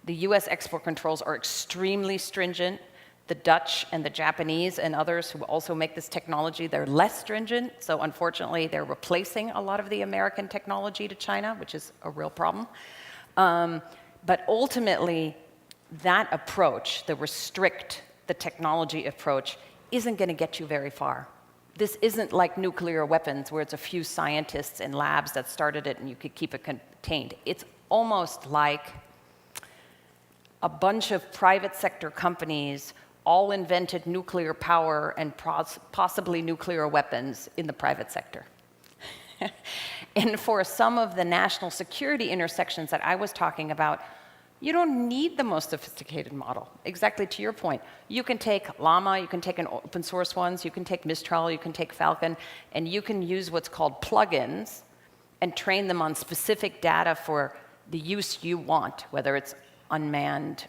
The US export controls are extremely stringent. The Dutch and the Japanese and others who also make this technology, they're less stringent. So unfortunately, they're replacing a lot of the American technology to China, which is a real problem. But ultimately, that approach, the technology approach, isn't going to get you very far. This isn't like nuclear weapons where it's a few scientists in labs that started it and you could keep it contained. It's almost like a bunch of private sector companies all invented nuclear power and possibly nuclear weapons in the private sector. And for some of the national security intersections that I was talking about, you don't need the most sophisticated model. Exactly to your point. You can take Llama, you can take an open source ones, you can take Mistral, you can take Falcon, and you can use what's called plugins and train them on specific data for the use you want, whether it's unmanned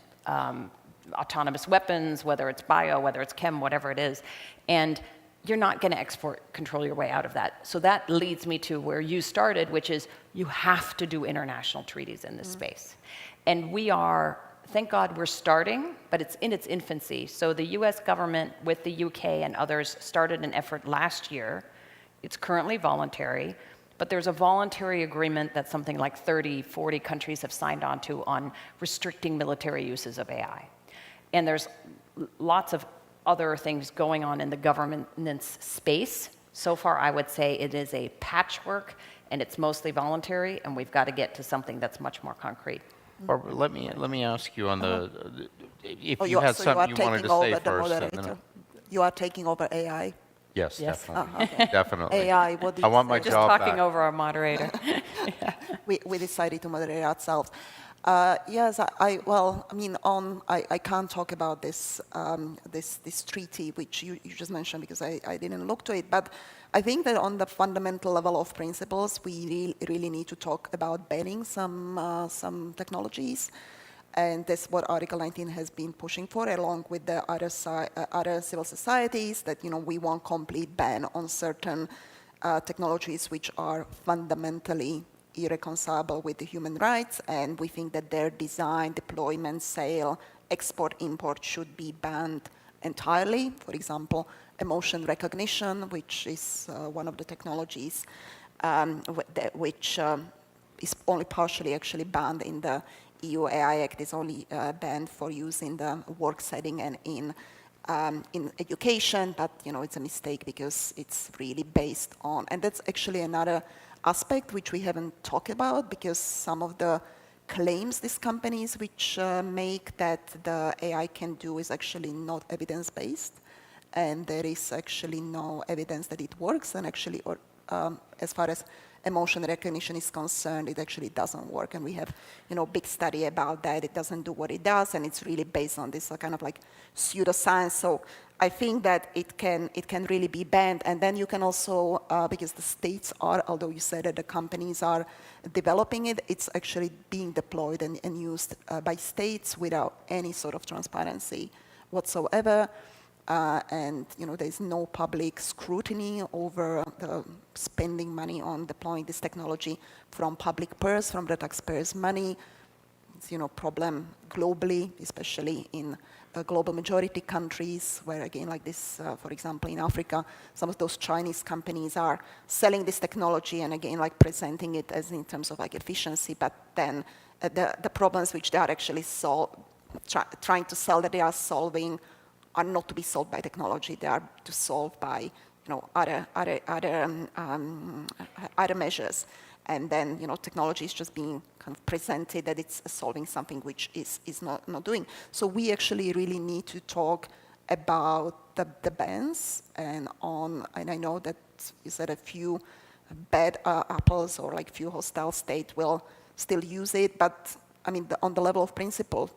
autonomous weapons, whether it's bio, whether it's chem, whatever it is. And you're not going to control your way out of that. So that leads me to where you started, which is you have to do international treaties in this space. And we are, thank God we're starting, but it's in its infancy. So the US government with the UK and others started an effort last year. It's currently voluntary, but there's a voluntary agreement that something like 30, 40 countries have signed on to on restricting military uses of AI. And there's lots of other things going on in the governance space. So far, I would say it is a patchwork, and it's mostly voluntary, and we've got to get to something that's much more concrete. Barbara, let me ask you on if you you had so something you you are wanted taking to over say the first. moderator. You are taking over AI. Yes, Yes. definitely. Okay. Definitely. AI, what do you I want my say? Just job talking back. over our moderator. We decided to moderate ourselves. Yes, I can't talk about this this treaty which you just mentioned because I didn't look to it. But I think that on the fundamental level of principles, we really need to talk about banning some technologies, and that's what Article 19 has been pushing for, along with the other civil societies. That we want complete ban on certain technologies which are fundamentally irreconcilable with the human rights, and we think that their design, deployment, sale, export, import should be banned entirely. For example, emotion recognition, which is one of the technologies which is only partially actually banned in the EU AI Act, is only banned for use in the work setting and in education, but it's a mistake because it's really based on, and that's actually another aspect which we haven't talked about, because some of the claims these companies which make that the AI can do is actually not evidence-based, and there is actually no evidence that it works, and actually, as far as emotion recognition is concerned, it actually doesn't work, and we have big study about that. It doesn't do what it does, and it's really based on this kind of like pseudoscience. So I think that it can really be banned, and then you can also, because the states are, although you said that the companies are developing it, it's actually being deployed and used by states without any sort of transparency whatsoever. And there's no public scrutiny over the spending money on deploying this technology from public purse, from the taxpayers' money. It's problem globally, especially in global majority countries, where again, like this, for example, in Africa, some of those Chinese companies are selling this technology and again, like presenting it as in terms of like efficiency, but then the problems which they are actually trying to sell that they are solving are not to be solved by technology. They are to solve by other measures. And then technology is just being kind of presented that it's solving something which is not doing. So we actually really need to talk about the bans and I know that you said a few bad apples or like few hostile states will still use it, but I mean on the level of principle,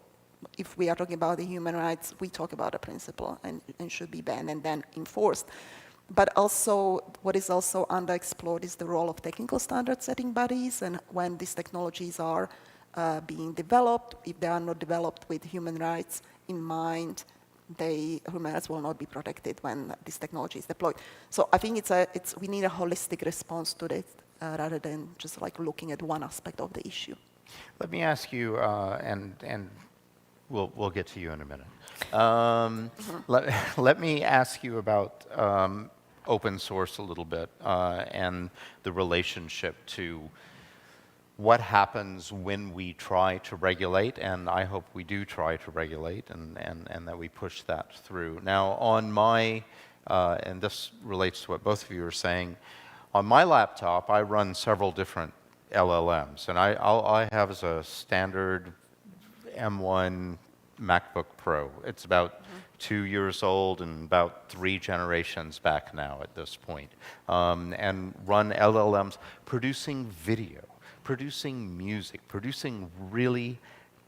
if we are talking about the human rights, we talk about a principle and should be banned and then enforced. But also, what is also underexplored is the role of technical standard setting bodies, and when these technologies are being developed, if they are not developed with human rights in mind, human rights will not be protected when this technology is deployed. So I think we need a holistic response to it rather than just like looking at one aspect of the issue. Let me ask you, and we'll get to you in a minute. Let me ask you about open source a little bit and the relationship to what happens when we try to regulate, and I hope we do try to regulate and that we push that through. Now, on my, and this relates to what both of you are saying, on my laptop, I run several different LLMs, and I have as a standard M1 MacBook Pro. It's about 2 years old and about 3 generations back now at this point, and run LLMs producing video, producing music, producing really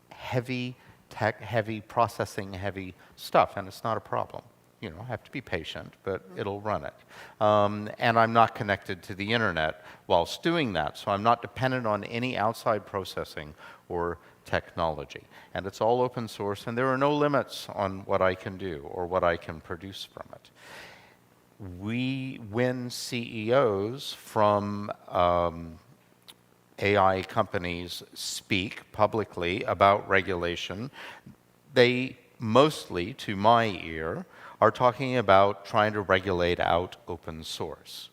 heavy tech-heavy, processing-heavy stuff, and it's not a problem. You know, I have to be patient, but it'll run it. And I'm not connected to the internet whilst doing that, so I'm not dependent on any outside processing or technology. And it's all open source, and there are no limits on what I can do or what I can produce from it. When CEOs from AI companies speak publicly about regulation, they mostly, to my ear, are talking about trying to regulate out open source.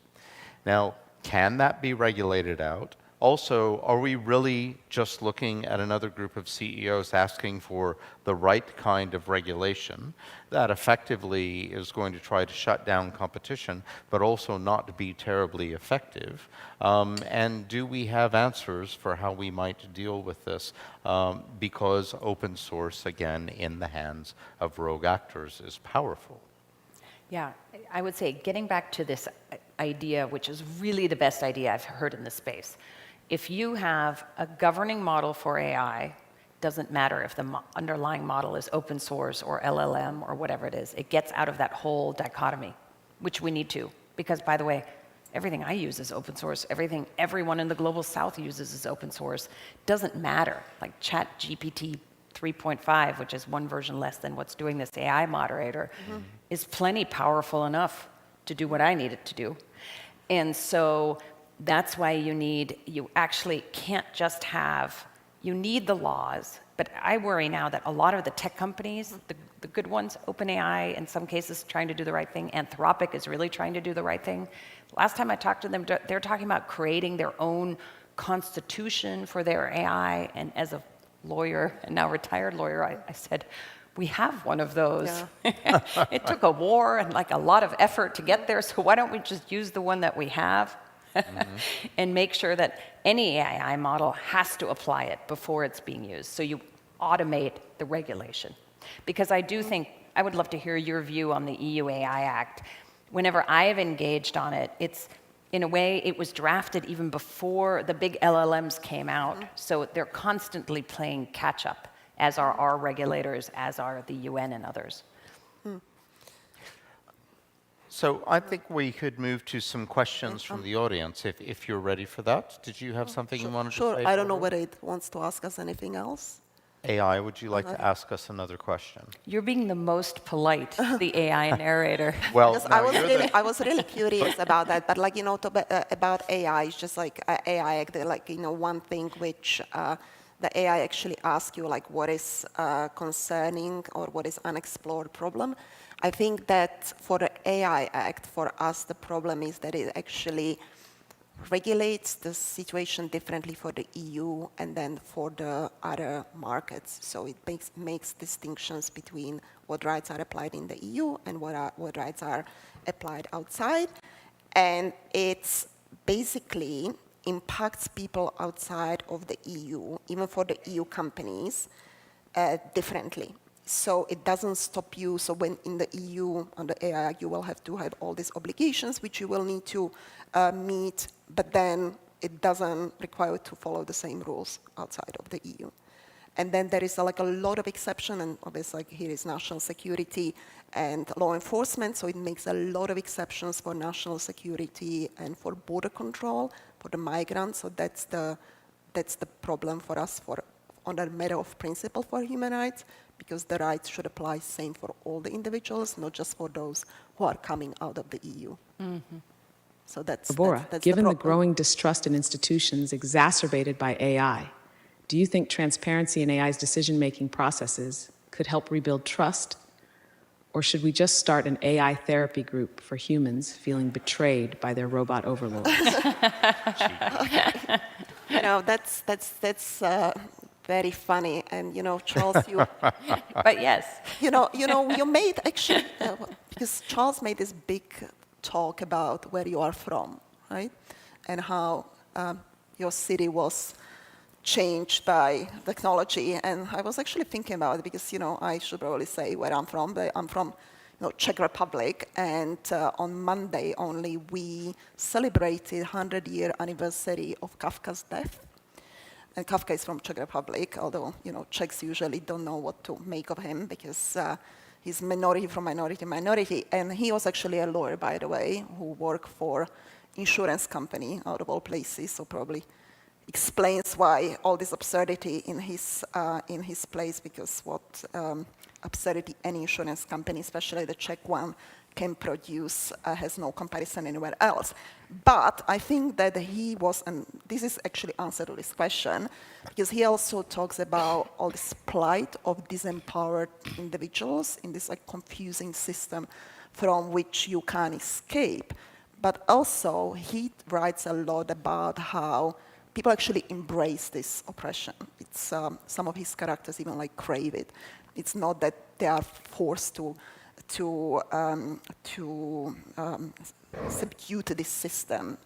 Now, can that be regulated out? Also, are we really just looking at another group of CEOs asking for the right kind of regulation that effectively is going to try to shut down competition, but also not be terribly effective? And do we have answers for how we might deal with this? Because open source, again, in the hands of rogue actors is powerful. Yeah, I would say getting back to this idea, which is really the best idea I've heard in this space. If you have a governing model for AI, doesn't matter if the underlying model is open source or LLM or whatever it is, it gets out of that whole dichotomy, which we need to. Because, by the way, everything I use is open source. Everything everyone in the global south uses is open source. Doesn't matter. Like ChatGPT 3.5, which is one version less than what's doing this AI moderator, is plenty powerful enough to do what I need it to do. And so that's why you actually can't just have, you need the laws, but I worry now that a lot of the tech companies, the good ones, OpenAI in some cases trying to do the right thing, Anthropic is really trying to do the right thing. Last time I talked to them, they're talking about creating their own constitution for their AI, and as a lawyer, and now retired lawyer, I said, we have one of those. Yeah. It took a war and like a lot of effort to get there, so why don't we just use the one that we have? And make sure that any AI model has to apply it before it's being used. So you automate the regulation. Because I do think, I would love to hear your view on the EU AI Act. Whenever I have engaged on it, it's, in a way, it was drafted even before the big LLMs came out. So they're constantly playing catch up, as are our regulators, as are the UN and others. So I think we could move to some questions from the audience, if you're ready for that. Did you have something you wanted to say? Sure. I don't know whether it wants to ask us anything else. AI, would you like to ask us another question? You're being the most polite, the AI narrator. Well, Because no, I was really curious about that, but like, you know, about AI, it's just like AI, like, you know, one thing which the AI actually asks you, like, what is concerning or what is unexplored problem. I think that for the AI Act, for us, the problem is that it actually regulates the situation differently for the EU and then for the other markets. So it makes distinctions between what rights are applied in the EU and what rights are applied outside. And it's basically impacts people outside of the EU, even for the EU companies, differently. So it doesn't stop you. So when in the EU, on the AI, you will have to have all these obligations, which you will need to meet, but then it doesn't require you to follow the same rules outside of the EU. And then there is like a lot of exception, and obviously like here is national security and law enforcement, so it makes a lot of exceptions for national security and for border control, for the migrants. So that's the problem for us on a matter of principle for human rights. because the rights should apply same for all the individuals, not just for those who are coming out of the EU. So that's given the problem. growing distrust in institutions exacerbated by AI, do you think transparency in AI's decision-making processes could help rebuild trust? Or should we just start an AI therapy group for humans feeling betrayed by their robot overlords? That's very funny. And, Charles, you... But yes. you made actually... because Charles made this big talk about where you are from, right? And how your city was changed by technology. And I was actually thinking about it because, I should probably say where I'm from, but I'm from Czech Republic. And on Monday only, we celebrated 100-year anniversary of Kafka's death. And Kafka is from Czech Republic, although, Czechs usually don't know what to make of him because he's minority from minority. And he was actually a lawyer, by the way, who worked for insurance company out of all places, so probably explains why all this absurdity in his place, because what absurdity any insurance company, especially the Czech one, can produce has no comparison anywhere else. But I think that he was, and this is actually answer to this question, because he also talks about all this plight of disempowered individuals in this confusing system from which you can't escape. But also he writes a lot about how people actually embrace this oppression. It's some of his characters even crave it. It's not that they are forced to subdue to this system.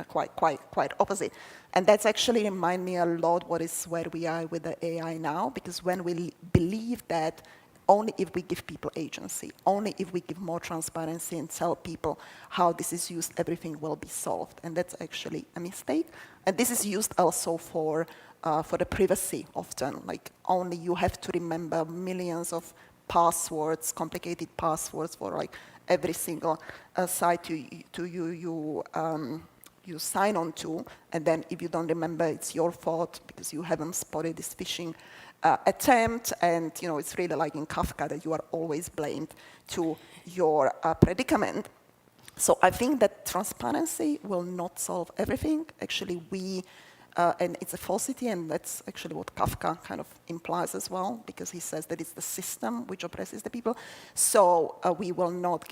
Quite opposite. And that's actually remind me a lot where we are with the AI now, because when we believe that only if we give people agency, only if we give more transparency and tell people how this is used, everything will be solved. And that's actually a mistake. And this is used also for the privacy often. Only you have to remember millions of passwords, complicated passwords for every single site you sign on to. And then if you don't remember, it's your fault because you haven't spotted this phishing attempt, and it's really like in Kafka that you are always blamed to your predicament. So I think that transparency will not solve everything. Actually, and it's a falsity, and that's actually what Kafka kind of implies as well, because he says that it's the system which oppresses the people. So we will not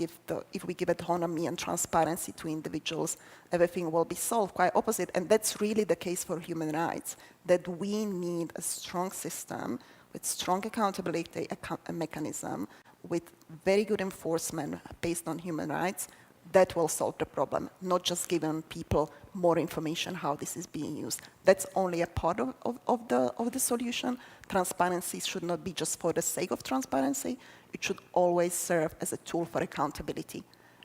if we give autonomy and transparency to individuals, everything will be solved. Quite opposite, and that's really the case for human rights, that we need a strong system with strong accountability mechanism, with very good enforcement based on human rights, that will solve the problem, not just giving people more information how this is being used. That's only a part of the solution. Transparency should not be just for the sake of transparency. It should always serve as a tool for accountability.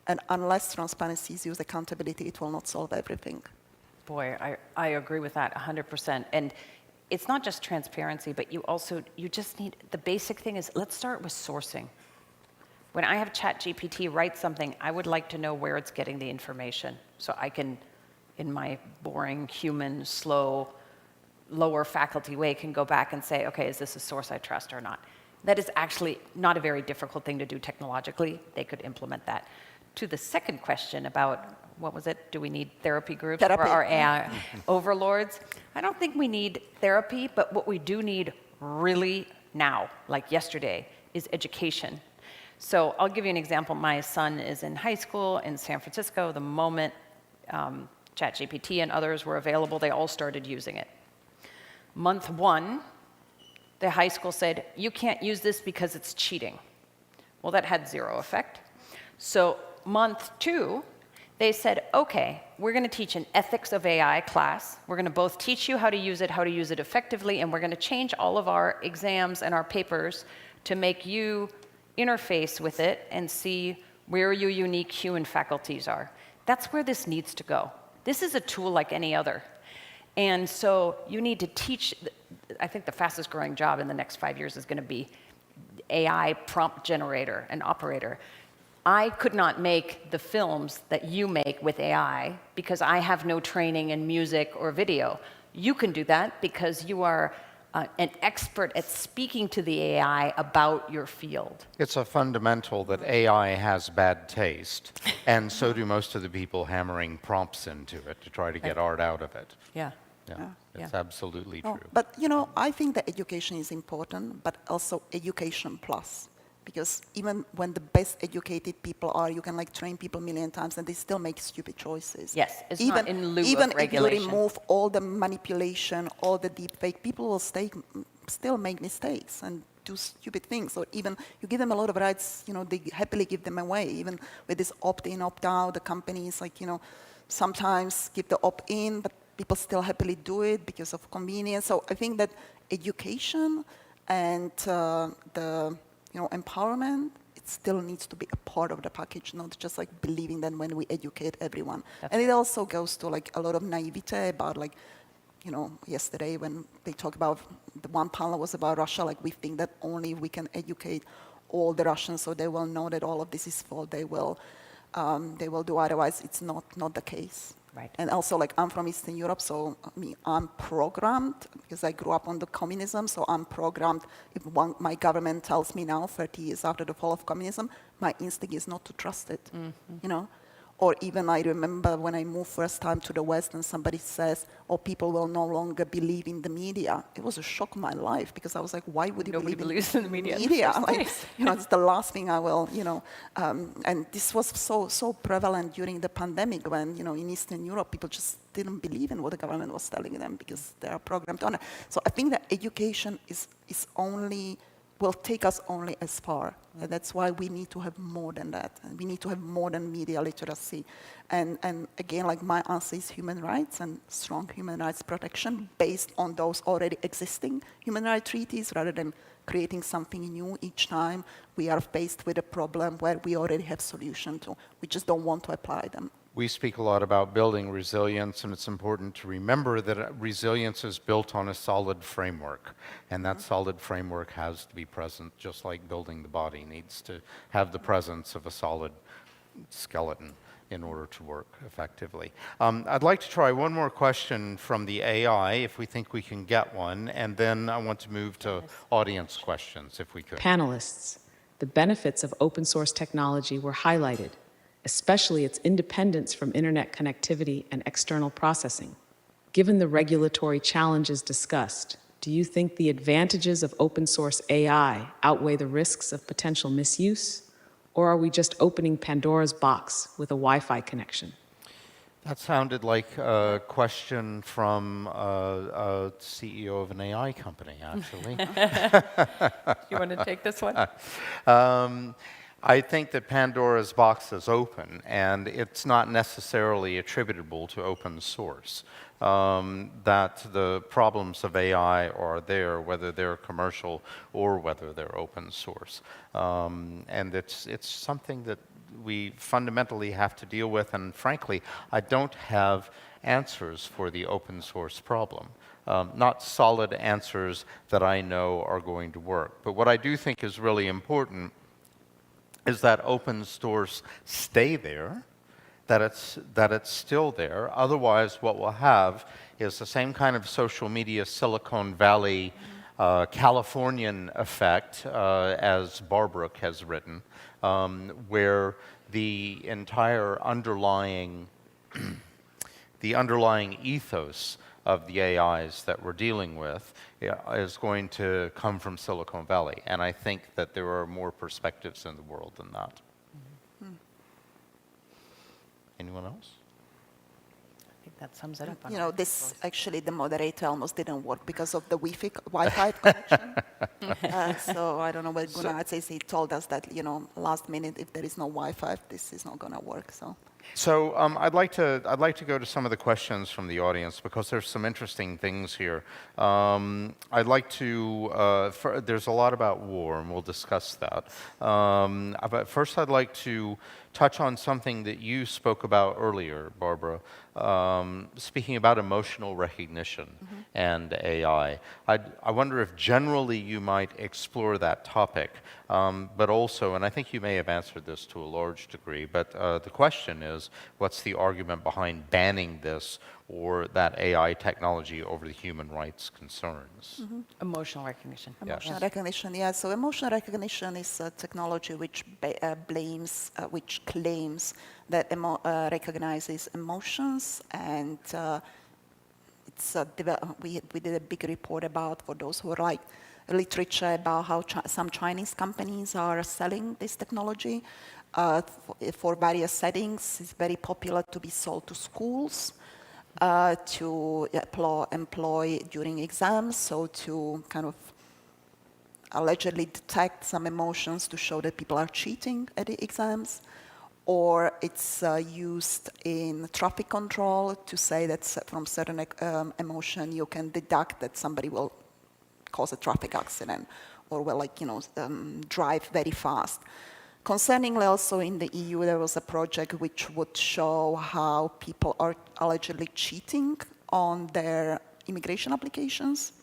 And unless transparency is used accountability, it will not solve everything. Boy, I agree with that 100%. And it's not just transparency, but you just need, the basic thing is, let's start with sourcing. When I have ChatGPT write something, I would like to know where it's getting the information, so I can, in my boring, human, slow, lower faculty way, can go back and say, okay, is this a source I trust or not? That is actually not a very difficult thing to do technologically. They could implement that. To the second question about, what was it? Do we need therapy groups for our AI overlords? I don't think we need therapy, but what we do need really now, like yesterday, is education. So I'll give you an example. My son is in high school in San Francisco. The moment ChatGPT and others were available, they all started using it. Month 1, the high school said, you can't use this because it's cheating. Well, that had 0 effect. So month 2, they said, okay, we're going to teach an ethics of AI class. We're going to both teach you how to use it effectively, and we're going to change all of our exams and our papers to make you interface with it and see where your unique human faculties are. That's where this needs to go. This is a tool like any other. And so you need to teach, I think the fastest growing job in the next 5 years is going to be AI prompt generator and operator. I could not make the films that you make with AI because I have no training in music or video. You can do that because you are an expert at speaking to the AI about your field. It's a fundamental that AI has bad taste, and so do most of the people hammering prompts into it to try to get art out of it. Yeah. Yeah, it's Yeah. absolutely No, true. but you know, I think that education is important, but also education plus. Because even when the best educated people are, you can like train people a million times and they still make stupid choices. Yes, it's even, not in lieu even of regulation. if you remove all the manipulation, all the deep fake, people will still make mistakes and do stupid things. Or even you give them a lot of rights, you know, they happily give them away. Even with this opt-in, opt-out, the companies like, you know, sometimes give the opt-in, but people still happily do it because of convenience. So I think that education and the empowerment, it still needs to be a part of the package, not just like believing that when we educate everyone. And it also goes to like a lot of naivete about like, you know, yesterday when they talk about, the one panel was about Russia, like we think that only if we can educate all the Russians so they will know that all of this is false, they will do, otherwise it's not the case. Right. And also, like, I'm from Eastern Europe, so I'm programmed, because I grew up under communism, so I'm programmed. If my government tells me now, 30 years after the fall of communism, my instinct is not to trust it, you know? Or even I remember when I moved first time to the West and somebody says, oh, people will no longer believe in the media. It was a shock in my life, because I was like, why would you Nobody believe believes in the media in the Media, first like, place. you know, it's the last thing I will, you know. And this was so prevalent during the pandemic when, you know, in Eastern Europe, people just didn't believe in what the government was telling them because they are programmed on it. So I think that education will take us only as far. And that's why we need to have more than that. And we need to have more than media literacy. And again, like my answer is human rights and strong human rights protection based on those already existing human rights treaties rather than creating something new each time we are faced with a problem where we already have solution to. We just don't want to apply them. We speak a lot about building resilience, and it's important to remember that resilience is built on a solid framework, and that solid framework has to be present, just like building the body needs to have the presence of a solid skeleton in order to work effectively. I'd like to try one more question from the AI, if we think we can get one, and then I want to move to audience questions, if we could. Panelists, the benefits of open source technology were highlighted, especially its independence from internet connectivity and external processing. Given the regulatory challenges discussed, do you think the advantages of open source AI outweigh the risks of potential misuse? Or are we just opening Pandora's box with a Wi-Fi connection? That sounded like a question from a CEO of an AI company, actually. You want to take this one? I think that Pandora's box is open, and it's not necessarily attributable to open source. That the problems of AI are there, whether they're commercial or whether they're open source. And it's something that we fundamentally have to deal with, and frankly, I don't have answers for the open source problem. Not solid answers that I know are going to work. But what I do think is really important is that open source stay there, that it's still there. Otherwise, what we'll have is the same kind of social media Silicon Valley Californian effect, as Barbara has written, where the entire underlying ethos of the AIs that we're dealing with is going to come from Silicon Valley. And I think that there are more perspectives in the world than that. Anyone else? I think that sums it up. You know, this actually, the moderator almost didn't work because of the Wi-Fi connection. So I don't know what Gunnar says. He told us that, you know, last minute, if there is no Wi-Fi, this is not going to work. So I'd like to go to some of the questions from the audience because there's some interesting things here. I'd like to, there's a lot about war, and we'll discuss that. But first I'd like to touch on something that you spoke about earlier, Barbara, speaking about emotional recognition and AI. I wonder if generally you might explore that topic, but also, and I think you may have answered this to a large degree, but the question is, what's the argument behind banning this or that AI technology over the human rights concerns? Emotional recognition. Emotional recognition, yeah. So emotional recognition is a technology which which claims that recognizes emotions, and it's we did a big report about, for those who like literature, about how some Chinese companies are selling this technology for various settings. It's very popular to be sold to schools, to employ during exams, so to kind of allegedly detect some emotions to show that people are cheating at the exams. Or it's used in traffic control to say that from certain emotion you can deduct that somebody will cause a traffic accident or will, drive very fast. Concerningly, also in the EU, there was a project which would show how people are allegedly cheating on their immigration applications.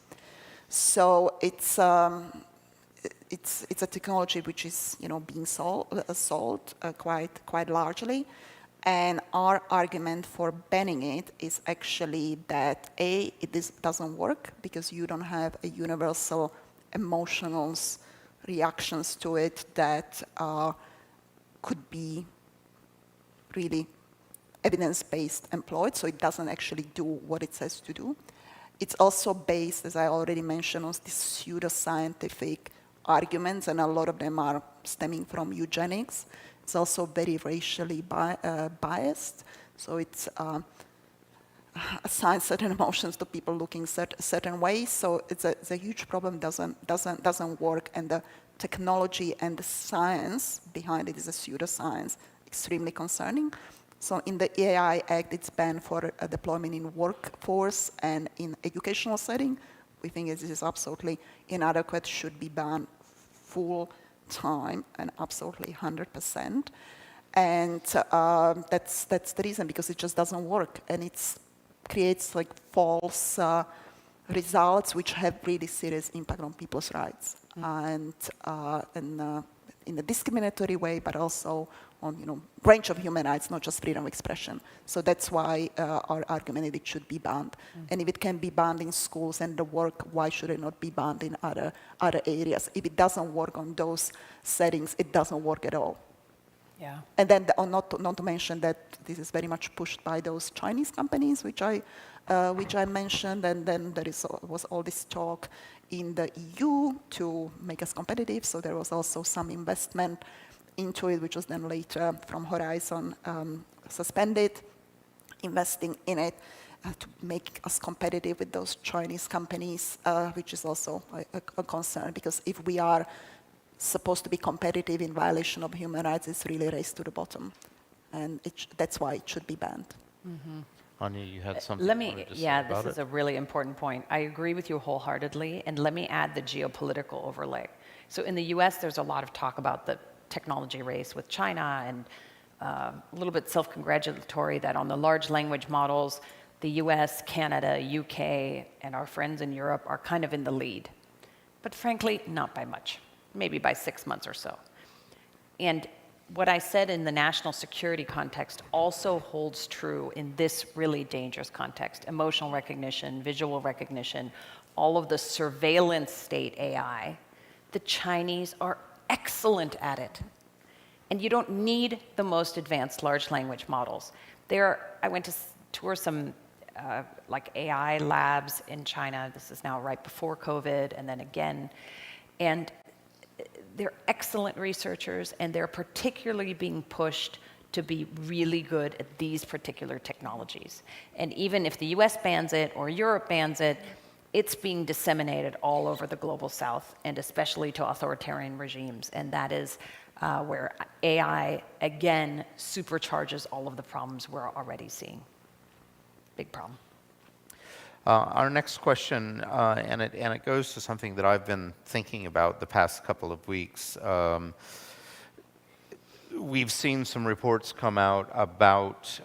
So it's a technology which is, being sold quite largely. And our argument for banning it is actually that it doesn't work because you don't have a universal emotional reactions to it that could be really evidence-based employed, so it doesn't actually do what it says to do. It's also based, as I already mentioned, on these pseudoscientific arguments, and a lot of them are stemming from eugenics. It's also very racially biased, so it's assigns certain emotions to people looking certain ways. So it's a huge problem. Doesn't work, and the technology and the science behind it is a pseudoscience, extremely concerning. So in the AI Act, it's banned for deployment in workforce and in educational setting. We think this is absolutely inadequate, should be banned full time and absolutely 100%. And that's the reason, because it just doesn't work, and it creates false results which have really serious impact on people's rights, and in a discriminatory way, but also on range of human rights, not just freedom of expression. So that's why our argument is it should be banned. And if it can be banned in schools and the work, why should it not be banned in other areas? If it doesn't work on those settings, it doesn't work at all. Yeah. And then, not to mention that this is very much pushed by those Chinese companies, which I mentioned, and then was all this talk in the EU to make us competitive. So there was also some investment into it, which was then later from Horizon suspended, investing in it to make us competitive with those Chinese companies, which is also a concern, because if we are supposed to be competitive in violation of human rights, it's really a race to the bottom. And that's why it should be banned. Mm-hmm. Anja, you had something to say about this is a really important point. I agree with you wholeheartedly, and let me add the geopolitical overlay. So in the US, there's a lot of talk about the technology race with China, and a little bit self-congratulatory that on the large language models, the US, Canada, UK, and our friends in Europe are kind of in the lead. But frankly, not by much, maybe by 6 months or so. And what I said in the national security context also holds true in this really dangerous context. Emotional recognition, visual recognition, all of the surveillance state AI. The Chinese are excellent at it. And you don't need the most advanced large language models. I went to tour some AI labs in China. This is now right before COVID, and then again. And they're excellent researchers, and they're particularly being pushed to be really good at these particular technologies. And even if the US bans it or Europe bans it, it's being disseminated all over the global south, and especially to authoritarian regimes. And that is where AI, again, supercharges all of the problems we're already seeing. Big problem. Our next question, and it goes to something that I've been thinking about the past couple of weeks. We've seen some reports come out about,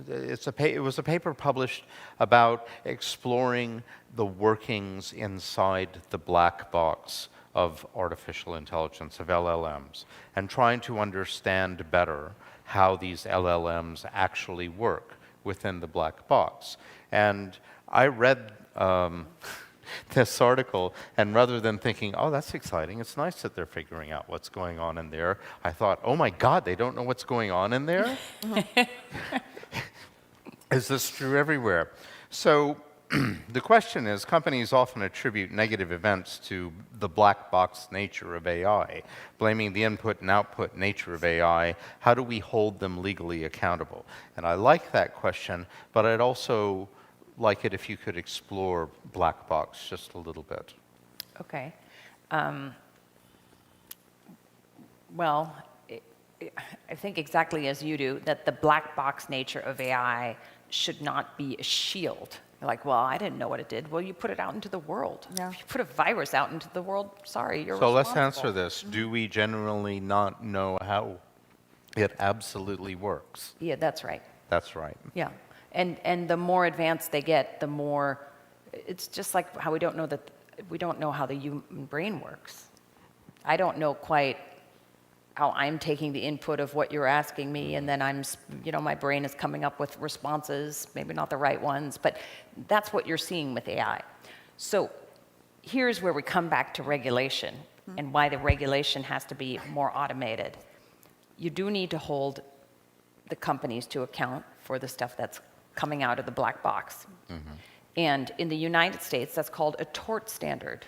it was a paper published about exploring the workings inside the black box of artificial intelligence, of LLMs, and trying to understand better how these LLMs actually work. within the black box. And I read this article, and rather than thinking, oh, that's exciting, it's nice that they're figuring out what's going on in there, I thought, oh my God, they don't know what's going on in there? Is this true everywhere? So the question is, companies often attribute negative events to the black box nature of AI, blaming the input and output nature of AI. How do we hold them legally accountable? And I like that question, but I'd also like it if you could explore black box just a little bit. Okay. Well, I think exactly as you do, that the black box nature of AI should not be a shield. You're like, well, I didn't know what it did. Well, you put it out into the world. Yeah. If you put a virus out into the world, sorry, you're So responsible. let's answer this. Do we generally not know how it absolutely works? Yeah, that's right. That's right. Yeah. And the more advanced they get, the more, it's just like how we don't know how the human brain works. I don't know quite how I'm taking the input of what you're asking me, and then my brain is coming up with responses, maybe not the right ones, but that's what you're seeing with AI. So here's where we come back to regulation and why the regulation has to be more automated. You do need to hold the companies to account for the stuff that's coming out of the black box. And in the United States, that's called a tort standard.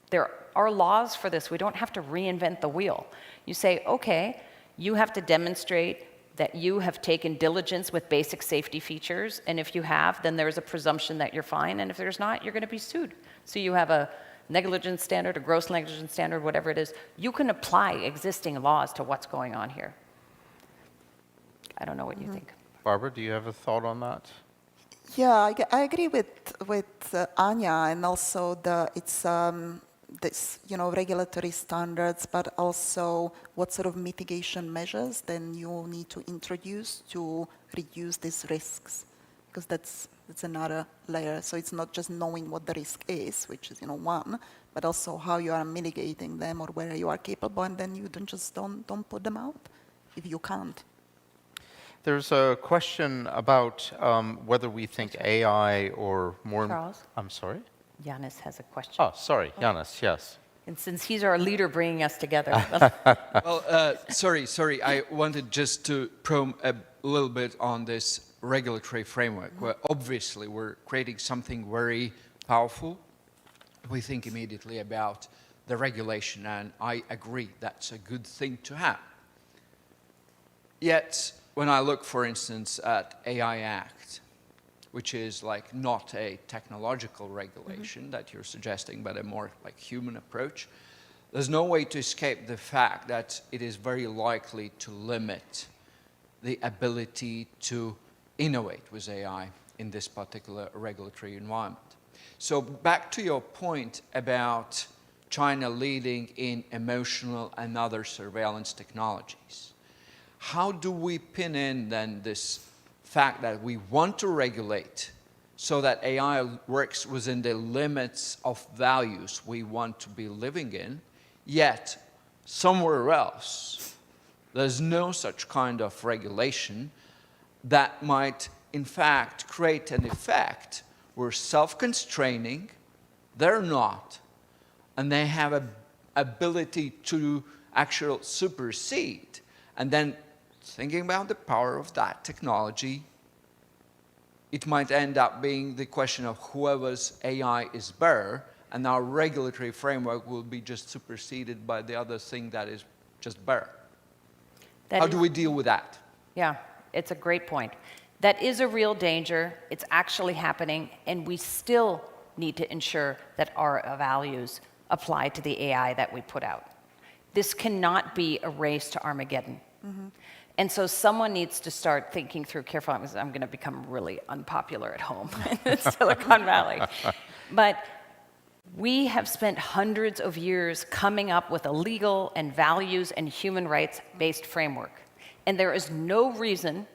There are laws for this. We don't have to reinvent the wheel. You say, okay, you have to demonstrate that you have taken diligence with basic safety features, and if you have, then there's a presumption that you're fine, and if there's not, you're going to be sued. So you have a negligence standard, a gross negligence standard, whatever it is. You can apply existing laws to what's going on here. I don't know what you think. Barbara, do you have a thought on that? Yeah, I agree with Anja, and also this, regulatory standards, but also what sort of mitigation measures then you need to introduce to reduce these risks, because that's another layer. So it's not just knowing what the risk is, which is one, but also how you are mitigating them or where you are capable, and then you don't put them out if you can't. There's a question about whether we think AI or more... Charles? I'm sorry? Yanis has a question. Oh, sorry, Yanis, yes. And since he's our leader bringing us together. Well, sorry. I wanted just to probe a little bit on this regulatory framework, where obviously we're creating something very powerful. We think immediately about the regulation, and I agree that's a good thing to have. Yet, when I look, for instance, at AI Act, which is like not a technological regulation that you're suggesting, but a more like human approach, there's no way to escape the fact that it is very likely to limit the ability to innovate with AI in this particular regulatory environment. So back to your point about China leading in emotional and other surveillance technologies. How do we pin in then this fact that we want to regulate so that AI works within the limits of values we want to be living in, yet somewhere else there's no such kind of regulation that might in fact create an effect where self-constraining, they're not, and they have an ability to actually supersede. And then thinking about the power of that technology, it might end up being the question of whoever's AI is better, and our regulatory framework will be just superseded by the other thing that is just better. How do we deal with that? Yeah, it's a great point. That is a real danger. It's actually happening, and we still need to ensure that our values apply to the AI that we put out. This cannot be a race to Armageddon. And so someone needs to start thinking through carefully, because I'm going to become really unpopular at home in Silicon Valley. But we have spent hundreds of years coming up with a legal and values and human rights-based framework. And there is no reason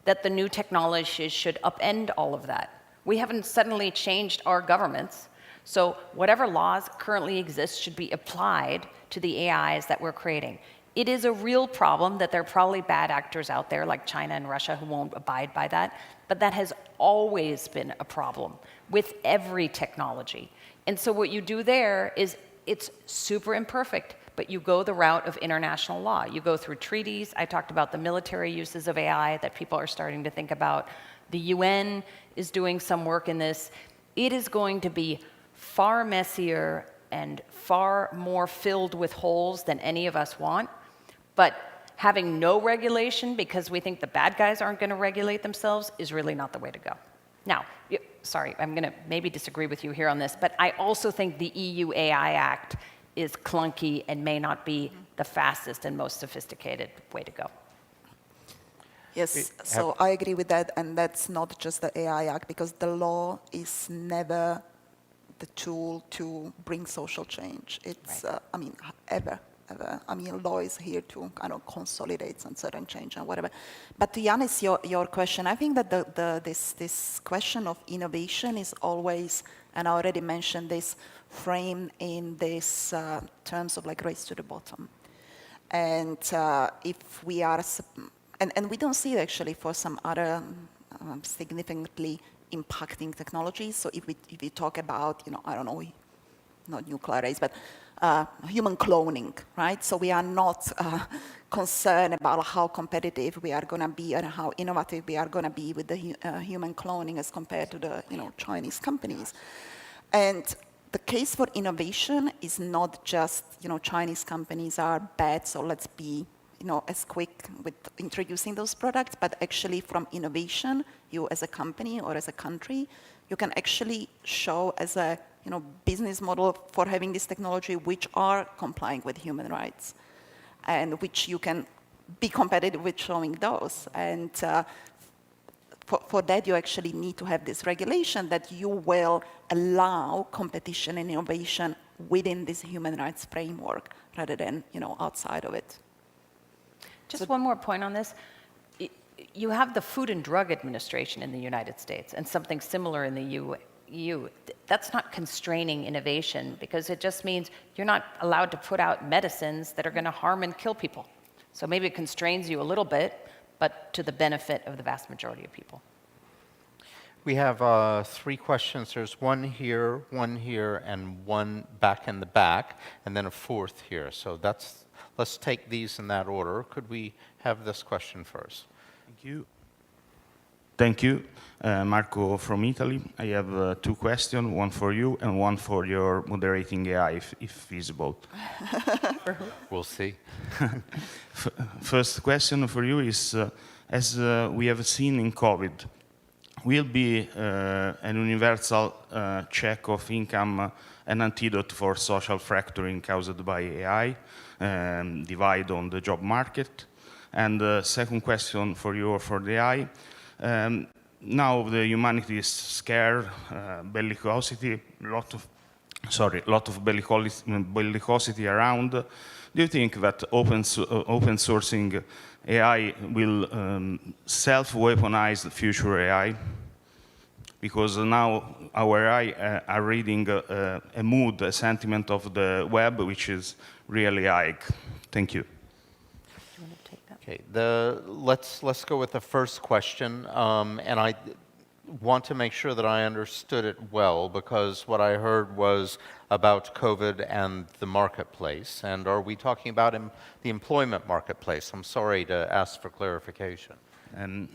that the new technology should upend all of that. We haven't suddenly changed our governments. So whatever laws currently exist should be applied to the AIs that we're creating. It is a real problem that there are probably bad actors out there like China and Russia who won't abide by that, but that has always been a problem with every technology. And so what you do there is it's super imperfect, but you go the route of international law. You go through treaties. I talked about the military uses of AI that people are starting to think about. The UN is doing some work in this. It is going to be far messier and far more filled with holes than any of us want. But having no regulation because we think the bad guys aren't going to regulate themselves is really not the way to go. Now, sorry, I'm going to maybe disagree with you here on this, but I also think the EU AI Act is clunky and may not be the fastest and most sophisticated way to go. Yes, so I agree with that, and that's not just the AI Act, because the law is never the tool to bring social change. It's, Right. I mean, ever. I mean, law is here to kind of consolidate some certain change and whatever. But to Yanis, your question, I think that this question of innovation is always, and I already mentioned this, framed in this terms of like race to the bottom. And if we are, and we don't see it actually for some other significantly impacting technologies. So if we talk about, I don't know, not nuclear race, but human cloning, right? So we are not concerned about how competitive we are going to be and how innovative we are going to be with the human cloning as compared to the Chinese companies. And the case for innovation is not just Chinese companies are bad, so let's be as quick with introducing those products, but actually from innovation, you as a company or as a country, you can actually show as a business model for having this technology which are complying with human rights and which you can be competitive with showing those. And for that, you actually need to have this regulation that you will allow competition and innovation within this human rights framework rather than outside of it. Just one more point on this. You have the Food and Drug Administration in the United States and something similar in the EU. That's not constraining innovation because it just means you're not allowed to put out medicines that are going to harm and kill people. So maybe it constrains you a little bit, but to the benefit of the vast majority of people. We have 3 questions. There's one here, and one back in the back, and then a 4th here. So let's take these in that order. Could we have this question first? Thank you. Thank you. Marco from Italy. I have 2 questions, one for you and one for your moderating AI, if feasible. We'll see. First question for you is, as we have seen in COVID, will be an universal check of income an antidote for social fracturing caused by AI, divide on the job market? And the second question for you or for the AI, now the humanity is scared, bellicosity, lot of bellicosity around. Do you think that open sourcing AI will self-weaponize the future AI? Because now our AI are reading a mood, a sentiment of the web, which is really high. Thank you. Okay, let's go with the first question, and I want to make sure that I understood it well, because what I heard was about COVID and the marketplace, and are we talking about the employment marketplace? I'm sorry to ask for clarification. I'm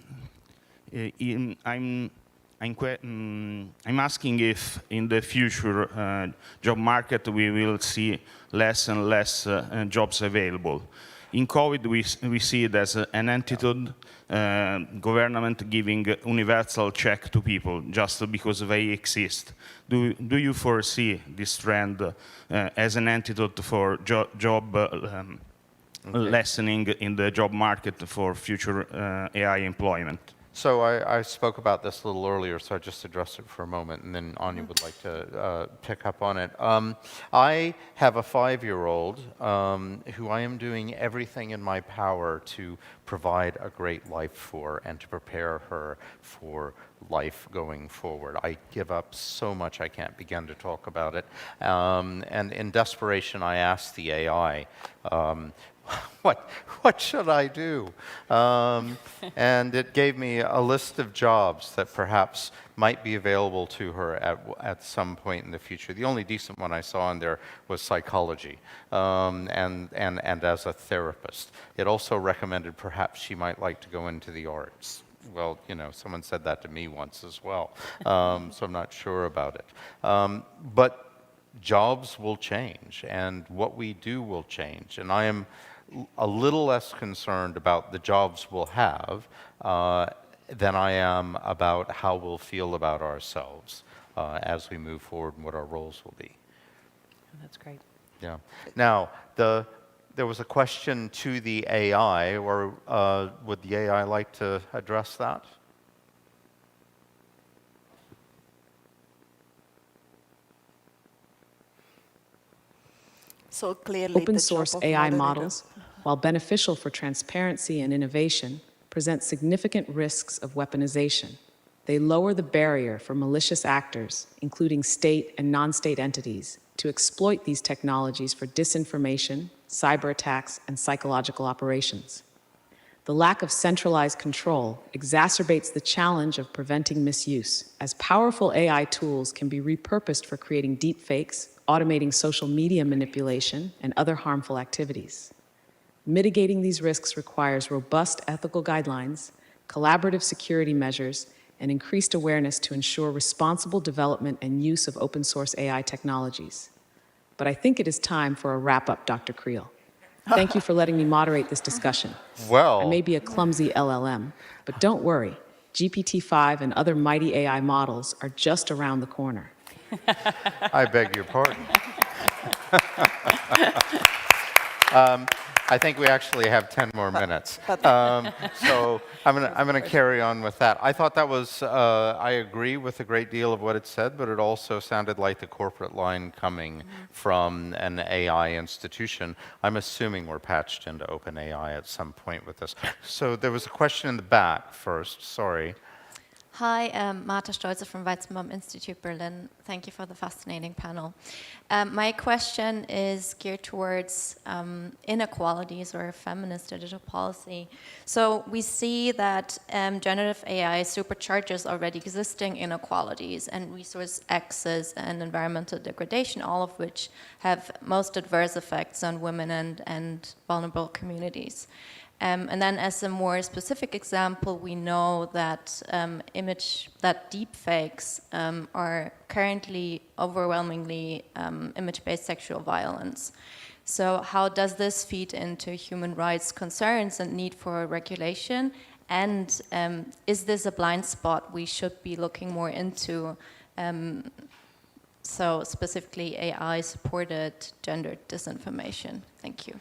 asking if in the future job market we will see less and less jobs available. In COVID, we see it as an antidote, government giving universal check to people just because they exist. Do you foresee this trend as an antidote for job lessening in the job market for future AI employment? So I spoke about this a little earlier, so I just addressed it for a moment, and then Anja would like to pick up on it. I have a 5-year-old who I am doing everything in my power to provide a great life for and to prepare her for life going forward. I give up so much I can't begin to talk about it. And in desperation, I asked the AI, what should I do? And it gave me a list of jobs that perhaps might be available to her at some point in the future. The only decent one I saw in there was psychology, and as a therapist. It also recommended perhaps she might like to go into the arts. Well, you know, someone said that to me once as well, so I'm not sure about it. But jobs will change, and what we do will change, and I am a little less concerned about the jobs we'll have than I am about how we'll feel about ourselves as we move forward and what our roles will be. That's great. Yeah. Now, there was a question to the AI, or would the AI like to address that? So clearly, Open the source job of AI moderator- models, while beneficial for transparency and innovation, present significant risks of weaponization. They lower the barrier for malicious actors, including state and non-state entities, to exploit these technologies for disinformation, cyber attacks, and psychological operations. The lack of centralized control exacerbates the challenge of preventing misuse, as powerful AI tools can be repurposed for creating deepfakes, automating social media manipulation, and other harmful activities. Mitigating these risks requires robust ethical guidelines, collaborative security measures, and increased awareness to ensure responsible development and use of open source AI technologies. But I think it is time for a wrap-up, Dr. Creel. Thank you for letting me moderate this discussion. Well, I may be a clumsy LLM, but don't worry. GPT-5 and other mighty AI models are just around the corner. I beg your pardon. I think we actually have 10 more minutes. So I'm gonna carry on with that. I thought that was, I agree with a great deal of what it said, but it also sounded like the corporate line coming from an AI institution. I'm assuming we're patched into OpenAI at some point with this. So there was a question in the back first, sorry. Hi, Marta Stolze from Weizenbaum Institute Berlin. Thank you for the fascinating panel. My question is geared towards inequalities or feminist digital policy. So we see that generative AI supercharges already existing inequalities and resource access and environmental degradation, all of which have most adverse effects on women and vulnerable communities. And then as a more specific example, we know that deepfakes are currently overwhelmingly image-based sexual violence. So how does this feed into human rights concerns and need for regulation? And is this a blind spot we should be looking more into? So specifically AI-supported gendered disinformation. Thank you.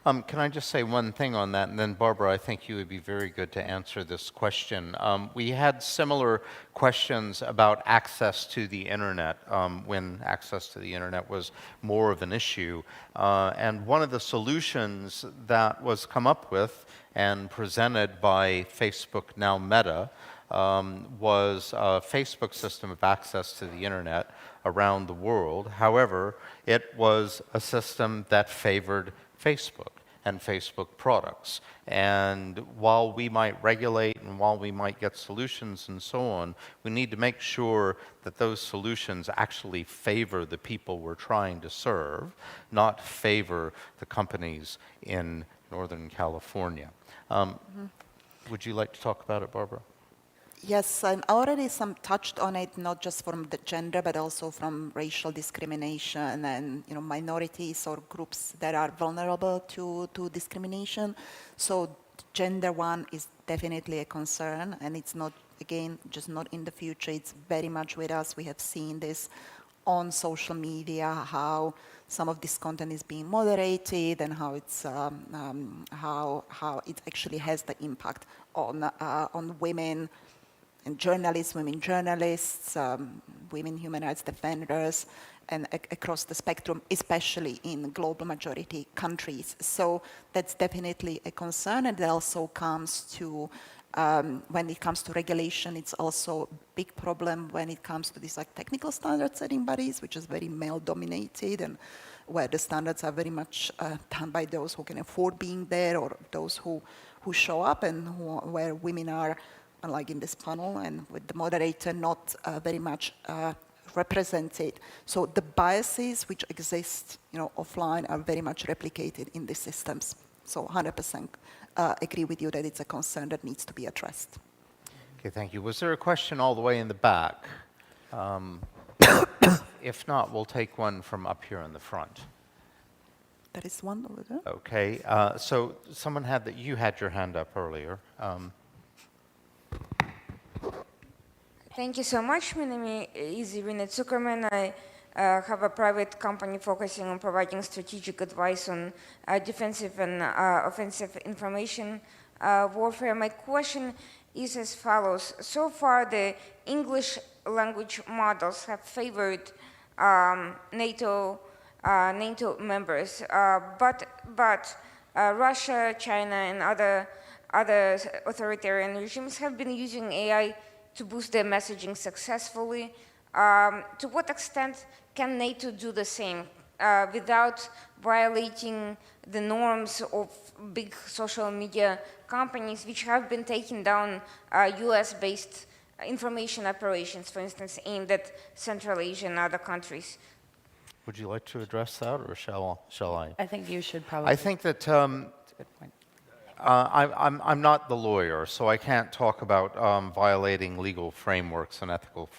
Can I just say one thing on that, and then Barbara, I think you would be very good to answer this question. We had similar questions about access to the internet when access to the internet was more of an issue. And one of the solutions that was come up with and presented by Facebook, now Meta, was a Facebook system of access to the internet around the world. However, it was a system that favored Facebook and Facebook products. And while we might regulate and while we might get solutions and so on, we need to make sure that those solutions actually favor the people we're trying to serve, not favor the companies in Northern California. Would you like to talk about it, Barbara? Yes, and already some touched on it, not just from the gender, but also from racial discrimination and minorities or groups that are vulnerable to discrimination. So gender one is definitely a concern, and it's not, again, just not in the future. It's very much with us. We have seen this on social media, how some of this content is being moderated and how it's how it actually has the impact on women. And journalists, women journalists, women human rights defenders, and across the spectrum, especially in global majority countries. So that's definitely a concern, and it also comes to When it comes to regulation, it's also a big problem when it comes to these like technical standard setting bodies, which is very male dominated, and where the standards are very much done by those who can afford being there, or those who show up, and where women are, like in this panel, and with the moderator, not very much represented. So the biases which exist, offline are very much replicated in these systems. So 100% agree with you that it's a concern that needs to be addressed. Okay, thank you. Was there a question all the way in the back? If not, we'll take one from up here in the front. There is one over there. Okay, so someone you had your hand up earlier. Thank you so much. My name is Irina Zuckerman. I have a private company focusing on providing strategic advice on defensive and offensive information warfare. My question is as follows. So far, the English language models have favored NATO members, but Russia, China, and other authoritarian regimes have been using AI to boost their messaging successfully. To what extent can NATO do the same without violating the norms of big social media companies which have been taking down US-based information operations, for instance, aimed at Central Asia and other countries? Would you like to address that, or shall I? I think you should probably. I think that That's a good point. I'm not the lawyer, so I can't talk about violating legal frameworks and ethical.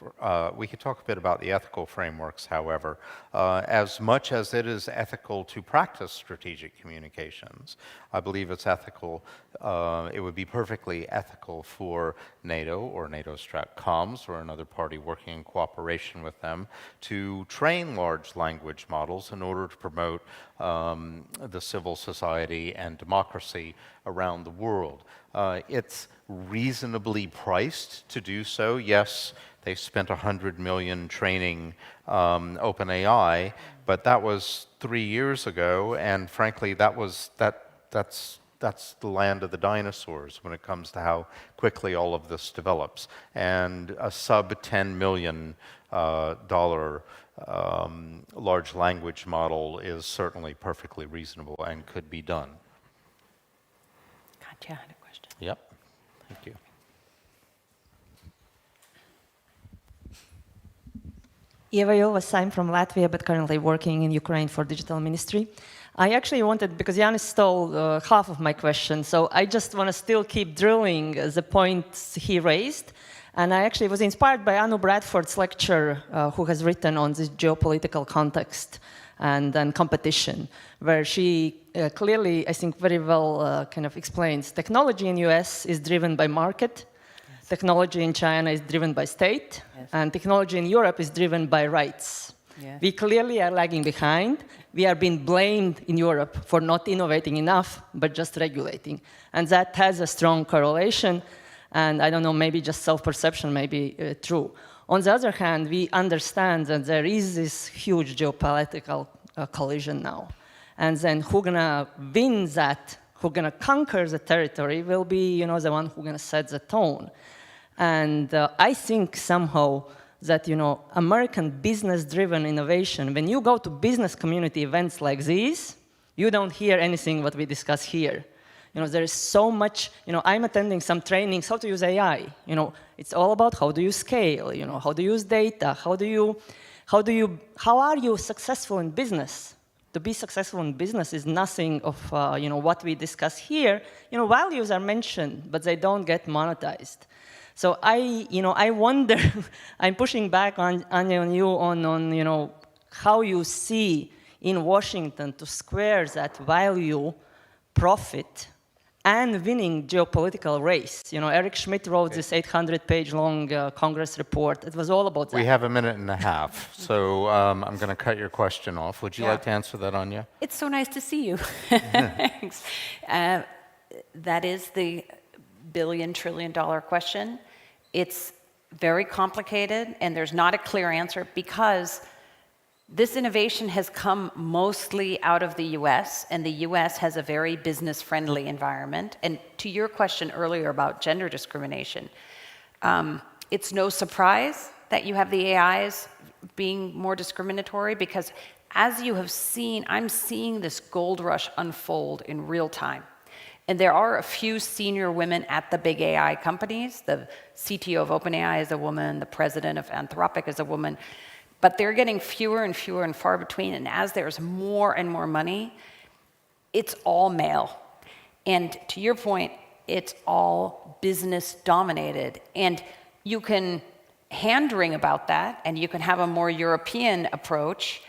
We could talk a bit about the ethical frameworks, however. As much as it is ethical to practice strategic communications, I believe it's ethical. It would be perfectly ethical for NATO or NATO StratComs or another party working in cooperation with them to train large language models in order to promote the civil society and democracy around the world. It's reasonably priced to do so. Yes, they spent $100 million training OpenAI, but that was 3 years ago, and frankly, that's the land of the dinosaurs when it comes to how quickly all of this develops. And a sub-$10 million large language model is certainly perfectly reasonable and could be done. Katja had a question. Yep, thank you. Eva Jovas, I'm from Latvia, but currently working in Ukraine for digital ministry. I actually wanted, because Janis stole half of my question, so I just want to still keep drilling the points he raised. And I actually was inspired by Anu Bradford's lecture, who has written on this geopolitical context and competition, where she clearly, I think, very well kind of explains technology in US is driven by market, yes. Technology in China is driven by state, yes. And technology in Europe is driven by rights. Yes. We clearly are lagging behind. We are being blamed in Europe for not innovating enough, but just regulating. And that has a strong correlation. And I don't know, maybe just self-perception may be true. On the other hand, we understand that there is this huge geopolitical collision now. And then who's gonna win that, who's gonna conquer the territory will be, the one who's gonna set the tone. And I think somehow that, American business-driven innovation, when you go to business community events like these, you don't hear anything what we discuss here. There is so much, I'm attending some trainings, how to use AI. It's all about how do you scale, how do you use data, how are you successful in business? To be successful in business is nothing of, what we discuss here. Values are mentioned, but they don't get monetized. So I wonder, I'm pushing back on Anja and you on how you see in Washington to square that value, profit, and winning geopolitical race. Eric Schmidt wrote this 800-page long Congress report. It was all about that. We have a minute and a half, so I'm going to cut your question off. Would you like to answer that, Anja? It's so nice to see you. Thanks. That is the billion-trillion-dollar question. It's very complicated, and there's not a clear answer because This innovation has come mostly out of the US, and the US has a very business-friendly environment. And to your question earlier about gender discrimination, it's no surprise that you have the AIs being more discriminatory, because as you have seen, I'm seeing this gold rush unfold in real time. And there are a few senior women at the big AI companies. The CTO of OpenAI is a woman, the president of Anthropic is a woman, but they're getting fewer and fewer and far between. And as there's more and more money, it's all male. And to your point, it's all business dominated. And you can hand-wring about that, and you can have a more European approach,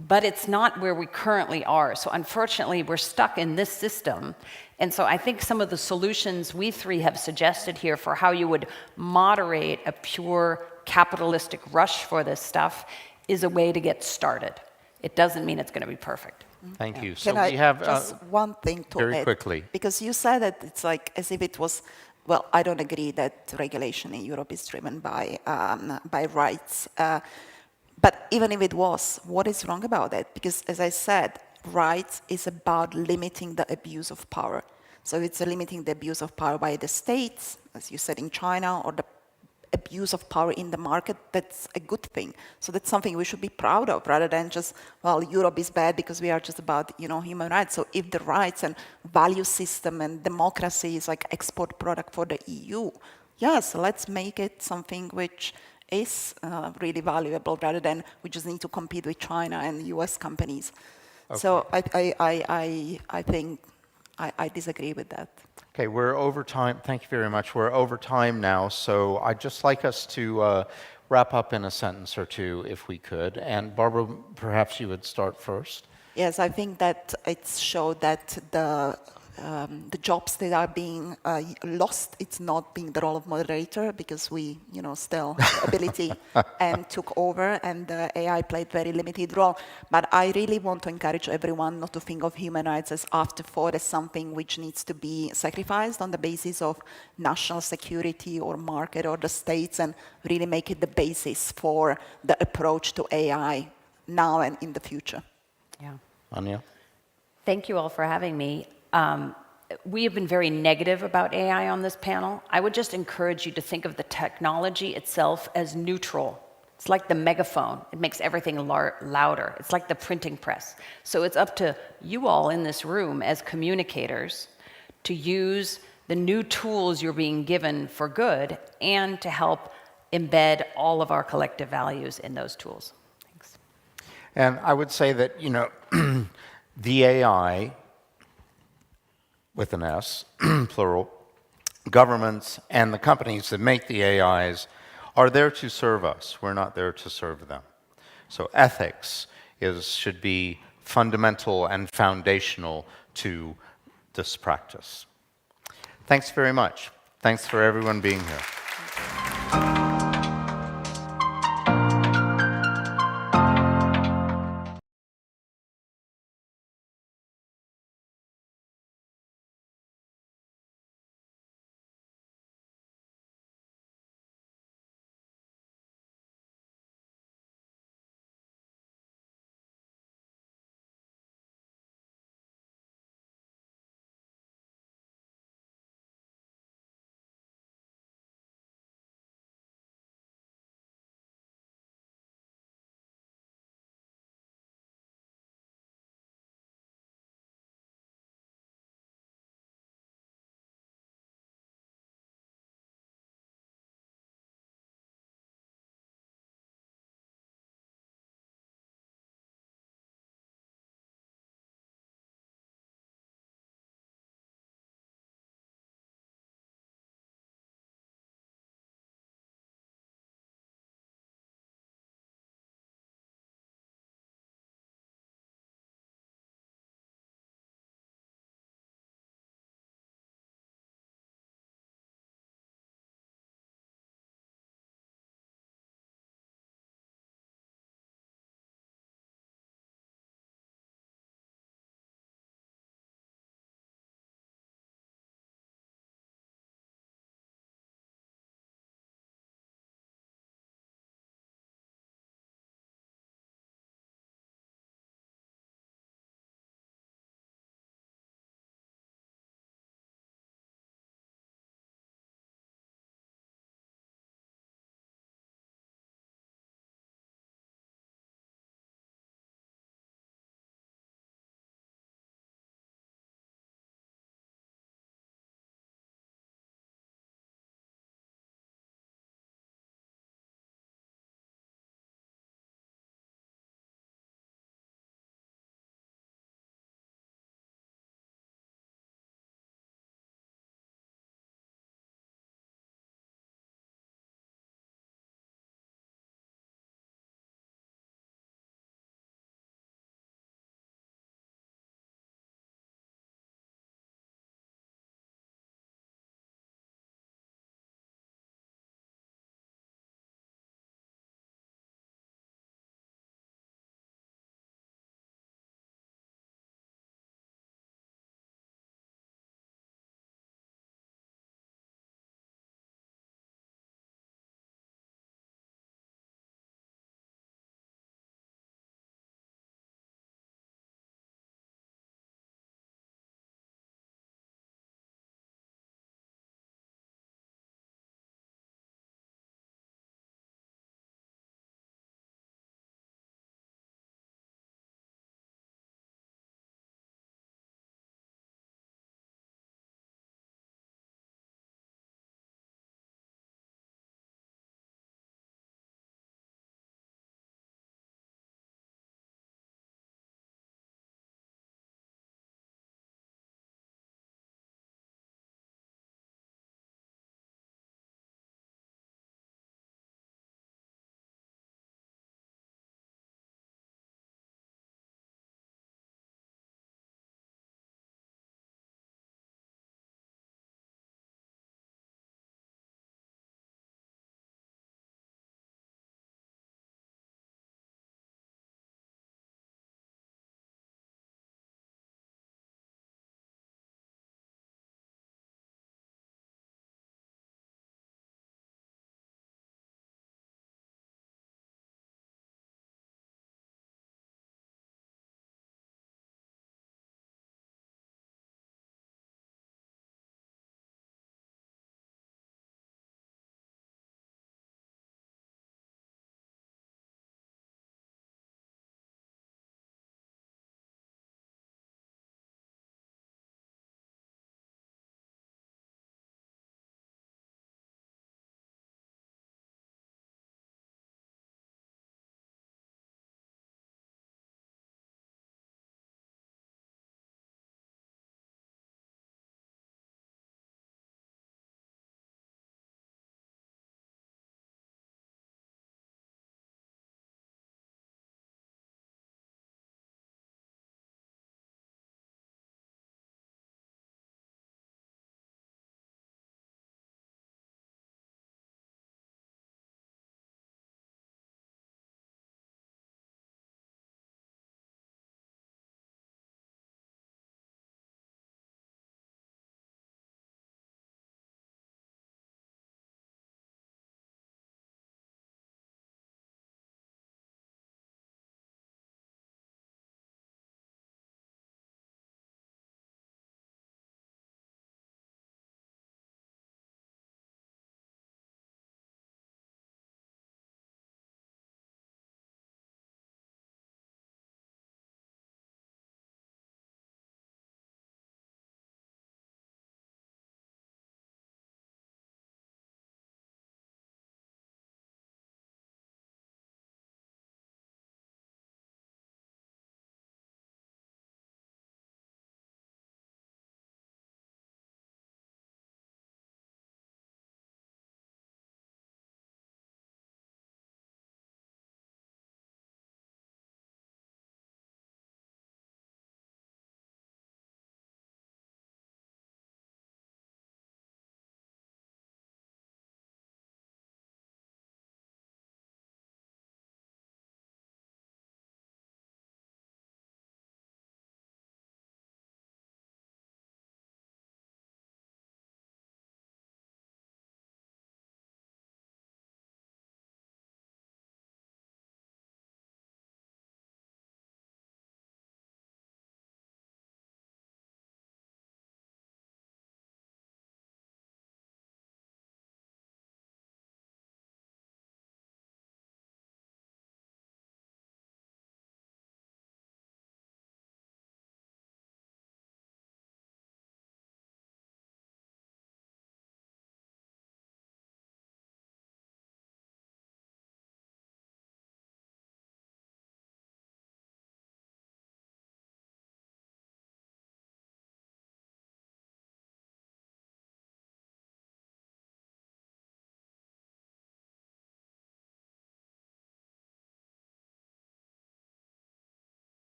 but it's not where we currently are. So unfortunately, we're stuck in this system. And so I think some of the solutions we three have suggested here for how you would moderate a pure capitalistic rush for this stuff is a way to get started. It doesn't mean it's going to be perfect. Thank you. So Can we have just one thing to very add? quickly. Because you said that it's like as if it was, well, I don't agree that regulation in Europe is driven by rights. But even if it was, what is wrong about it? Because as I said, rights is about limiting the abuse of power. So it's limiting the abuse of power by the states, as you said in China, or the abuse of power in the market. That's a good thing. So that's something we should be proud of, rather than just, well, Europe is bad because we are just about, human rights. So if the rights and value system and democracy is like export product for the EU, yes, let's make it something which is really valuable, rather than we just need to compete with China and US companies. Okay. So I think I disagree with that. Okay, we're over time. Thank you very much. We're over time now, so I'd just like us to wrap up in a sentence or two, if we could. And Barbara, perhaps you would start first. Yes, I think that it's showed that the jobs that are being lost, it's not being the role of moderator, because we, still ability and took over, and the AI played very limited role. But I really want to encourage everyone not to think of human rights as after thought, as something which needs to be sacrificed on the basis of national security or market or the states, and really make it the basis for the approach to AI now and in the future. Yeah. Anja? Thank you all for having me. We have been very negative about AI on this panel. I would just encourage you to think of the technology itself as neutral. It's like the megaphone. It makes everything louder. It's like the printing press. So it's up to you all in this room as communicators to use the new tools you're being given for good, and to help embed all of our collective values in those tools. Thanks. And I would say that, the AI, with an S, plural, governments and the companies that make the AIs are there to serve us. We're not there to serve them. So ethics should be fundamental and foundational to this practice. Thanks very much. Thanks for everyone being here.